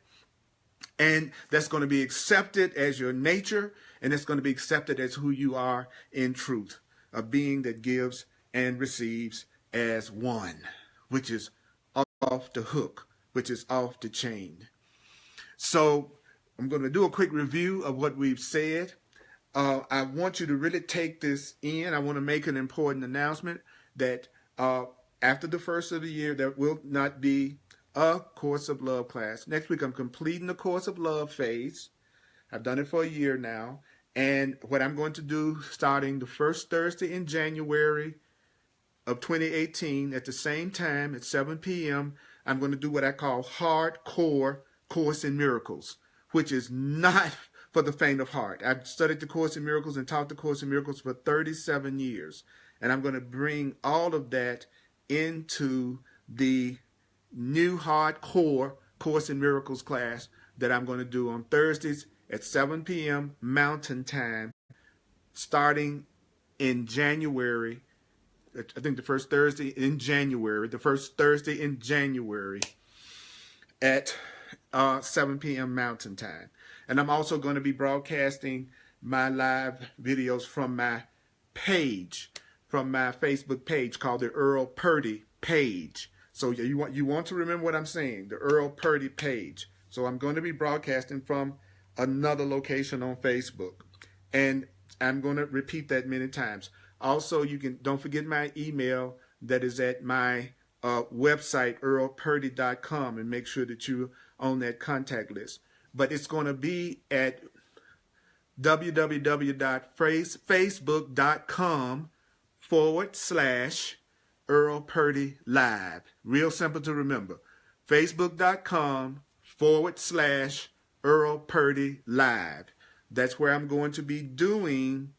And that's going to be accepted as your nature. And it's going to be accepted as who you are in truth. A being that gives and receives as one, which is off the hook, which is off the chain. So I'm going to do a quick review of what we've said. I want you to really take this in. I want to make an important announcement that after the first of the year, there will not be a Course of Love class. Next week, I'm completing the Course of Love phase. I've done it for a year now. And what I'm going to do starting the first Thursday in January of 2018 at the same time at 7 p.m., I'm going to do what I call hardcore Course in Miracles, which is not for the faint of heart. I've studied the Course in Miracles and taught the Course in Miracles for 37 years. And I'm going to bring all of that into the new hardcore Course in Miracles class that I'm going to do on Thursdays at 7 p.m. Mountain Time, starting in January. I think the first Thursday in January at 7 p.m. Mountain Time. And I'm also going to be broadcasting my live videos from my page, from my Facebook page called the Earl Purdy page. So you want to remember what I'm saying, the Earl Purdy page. So I'm going to be broadcasting from another location on Facebook. And I'm going to repeat that many times. Also, don't forget my email that is at my website, earlpurdy.com, and make sure that you're on that contact list. But it's going to be at www.facebook.com/Earl Purdy Live. Real simple to remember. Facebook.com/Earl Purdy Live. That's where I'm going to be doing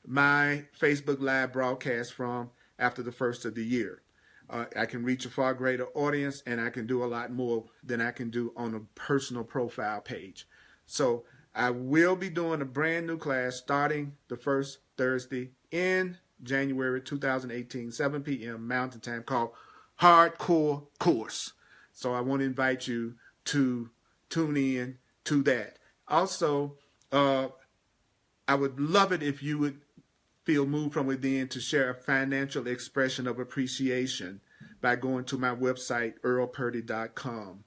my Facebook Live broadcast from after the first of the year. I can reach a far greater audience, and I can do a lot more than I can do on a personal profile page. So I will be doing a brand new class starting the first Thursday in January 2018, 7 p.m. Mountain Time, called Hardcore Course. So I want to invite you to tune in to that. Also, I would love it if you would feel moved from within to share a financial expression of appreciation by going to my website, earlpurdy.com.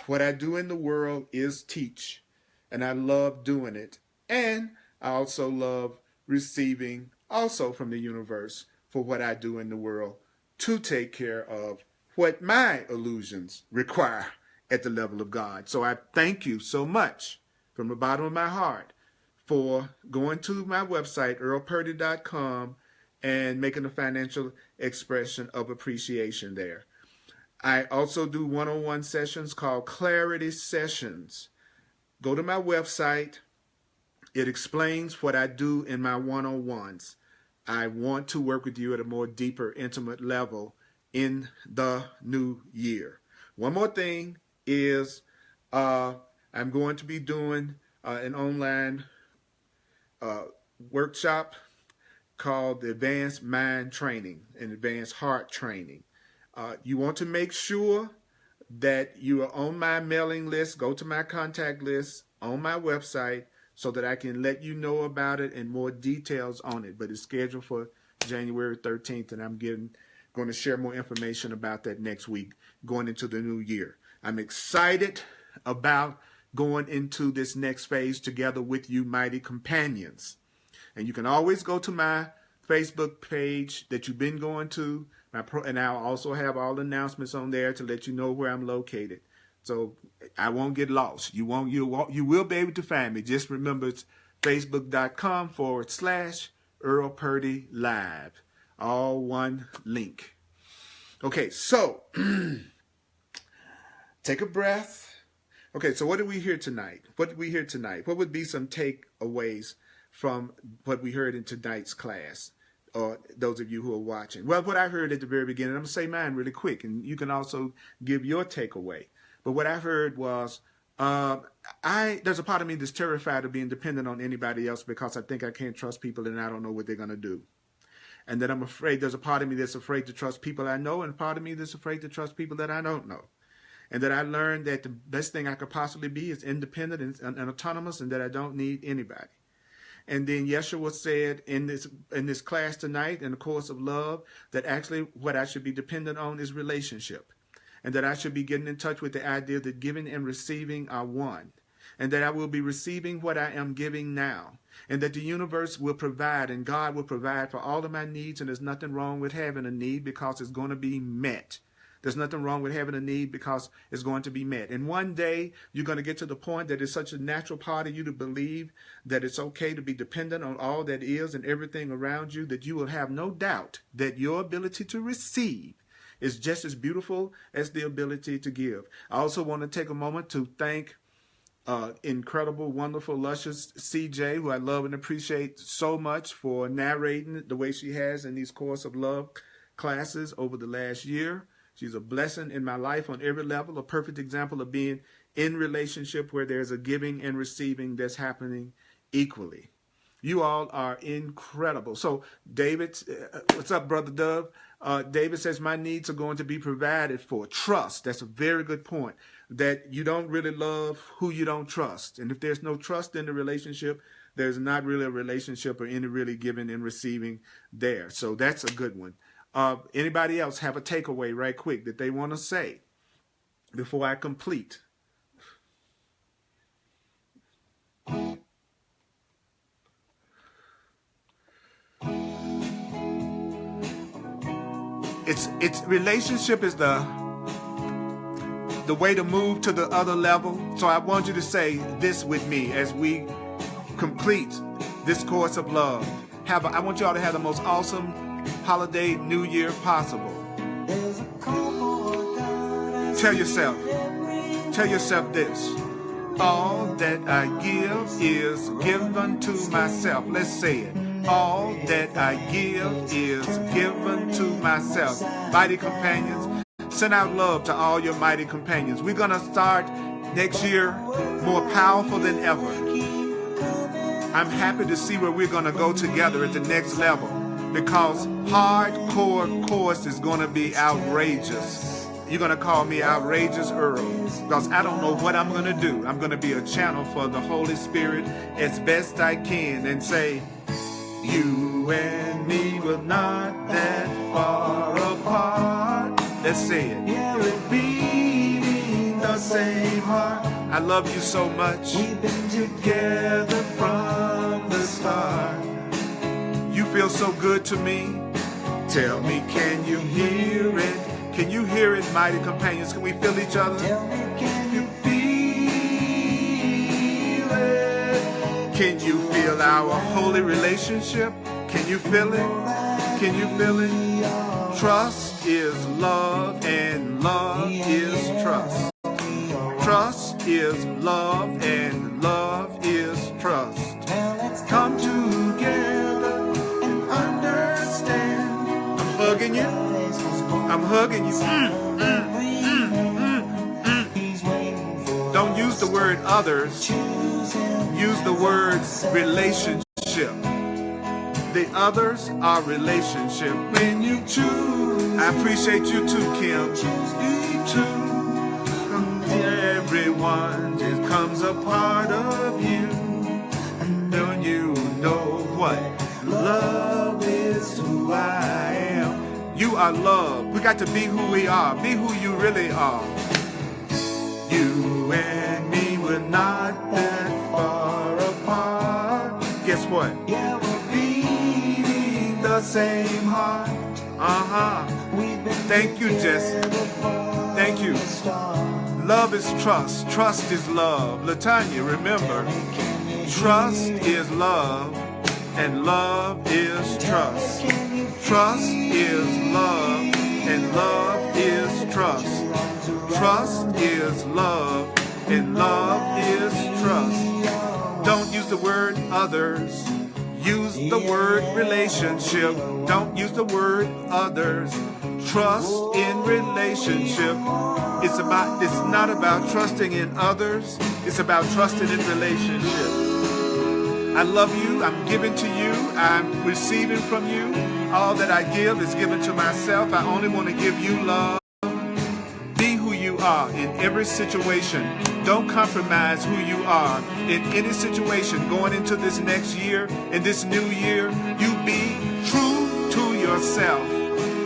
What I do in the world is teach, and I love doing it. And I also love receiving also from the universe for what I do in the world to take care of what my illusions require at the level of God. So I thank you so much from the bottom of my heart for going to my website, earlpurdy.com, and making a financial expression of appreciation there. I also do one-on-one sessions called Clarity Sessions. Go to my website. It explains what I do in my one-on-ones. I want to work with you at a more deeper, intimate level in the new year. One more thing is I'm going to be doing an online workshop called the Advanced Mind Training and Advanced Heart Training. You want to make sure that you are on my mailing list. Go to my contact list on my website so that I can let you know about it and more details on it. But it's scheduled for January 13th, and I'm going to share more information about that next week going into the new year. I'm excited about going into this next phase together with you, mighty companions. And you can always go to my Facebook page that you've been going to, and I'll also have all the announcements on there to let you know where I'm located. So I won't get lost. You will be able to find me. Just remember it's facebook.com/Earl Earl Purdy Live. All one link. Okay, so take a breath. Okay, so what did we hear tonight? What did we hear tonight? What would be some takeaways from what we heard in tonight's class? Or those of you who are watching. Well, what I heard at the very beginning, I'm going to say mine really quick, and you can also give your takeaway. But what I heard was, there's a part of me that's terrified of being dependent on anybody else because I think I can't trust people and I don't know what they're going to do. And that I'm afraid, there's a part of me that's afraid to trust people I know, and a part of me that's afraid to trust people that I don't know. And that I learned that the best thing I could possibly be is independent and autonomous, and that I don't need anybody. And then Yeshua said in this class tonight, in the course of love, that actually what I should be dependent on is relationship. And that I should be getting in touch with the idea that giving and receiving are one. And that I will be receiving what I am giving now. And that the universe will provide and God will provide for all of my needs. And there's nothing wrong with having a need because it's going to be met. There's nothing wrong with having a need because it's going to be met. And one day you're going to get to the point that it's such a natural part of you to believe that it's okay to be dependent on all that is and everything around you, that you will have no doubt that your ability to receive is just as beautiful as the ability to give. I also want to take a moment to thank incredible, wonderful, luscious CJ, who I love and appreciate so much for narrating the way she has in these Course of Love classes over the last year. She's a blessing in my life on every level, a perfect example of being in relationship where there's a giving and receiving that's happening equally. You all are incredible. So David, what's up, Brother Dove? David says, my needs are going to be provided for. Trust. That's a very good point. That you don't really love who you don't trust. And if there's no trust in the relationship, there's not really a relationship or any really giving and receiving there. So that's a good one. Anybody else have a takeaway right quick that they want to say before I complete? It's relationship is the way to move to the other level. So I want you to say this with me as we complete this course of love. I want you all to have the most awesome holiday New Year possible. Tell yourself this. All that I give is given to myself. Let's say it. All that I give is given to myself. Mighty companions, send out love to all your mighty companions. We're going to start next year more powerful than ever. I'm happy to see where we're going to go together at the next level, because hardcore course is going to be outrageous. You're going to call me Outrageous Earl, because I don't know what I'm going to do. I'm going to be a channel for the Holy Spirit as best I can and say, you and me were not that far apart. Let's say it. We're beating the same heart. I love you so much. We've been together from the start. You feel so good to me. Tell me, can you hear it? Can you hear it, mighty companions? Can we feel each other? Tell me, can you feel it? Can you feel our holy relationship? Can you feel it? Can you feel it? Trust is love and love is trust. Trust is love and love is trust. Come together and understand. I'm hugging you. I'm hugging you. Don't use the word others. Use the word relationship. The others are relationship. When you choose, I appreciate you too, Kim. You too. Everyone just comes a part of you. And then you know what love is, who I am. You are love. We got to be who we are. Be who you really are. You and me were not that far apart. Guess what? Yeah, we're beating the same heart. Thank you, Jesse. Thank you. Love is trust. Trust is love. Latanya, remember, trust is love and love is trust. Trust is love, and love is trust. Trust is love, and love is trust. Don't use the word others. Use the word relationship. Don't use the word others. Trust in relationship. It's not about trusting in others. It's about trusting in relationship. I love you. I'm giving to you. I'm receiving from you. All that I give is given to myself. I only want to give you love. Be who you are in every situation. Don't compromise who you are in any situation going into this next year, in this new year. You be true to yourself.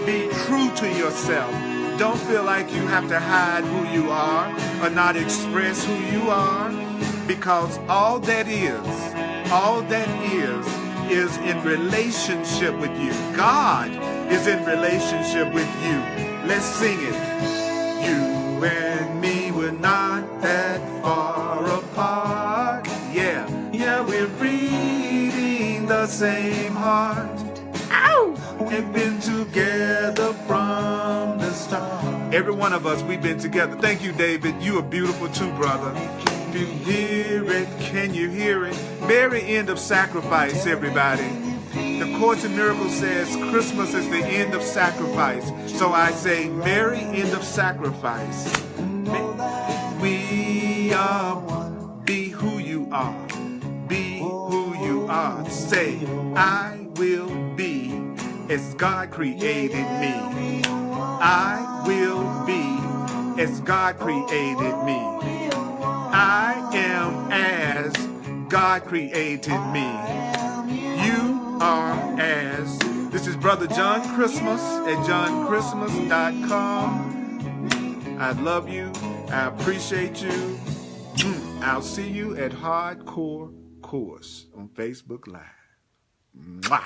Be true to yourself. Don't feel like you have to hide who you are or not express who you are, because all that is in relationship with you. God is in relationship with you. Let's sing it. You and me, we're not that far apart. Yeah, we're reading the same heart. Ow! We've been together from the start. Every one of us, we've been together. Thank you, David. You are beautiful too, brother. If you hear it, can you hear it? Merry end of sacrifice, everybody. The Course in Miracles says Christmas is the end of sacrifice. So I say, merry end of sacrifice. We are, be who you are. Be who you are. Say, I will be as God created me. I will be as God created me. I am as God created me. You are as. This is Brother John Christmas at johnChristmas.com. I love you. I appreciate you. I'll see you at Hardcore Course on Facebook Live. Mwah.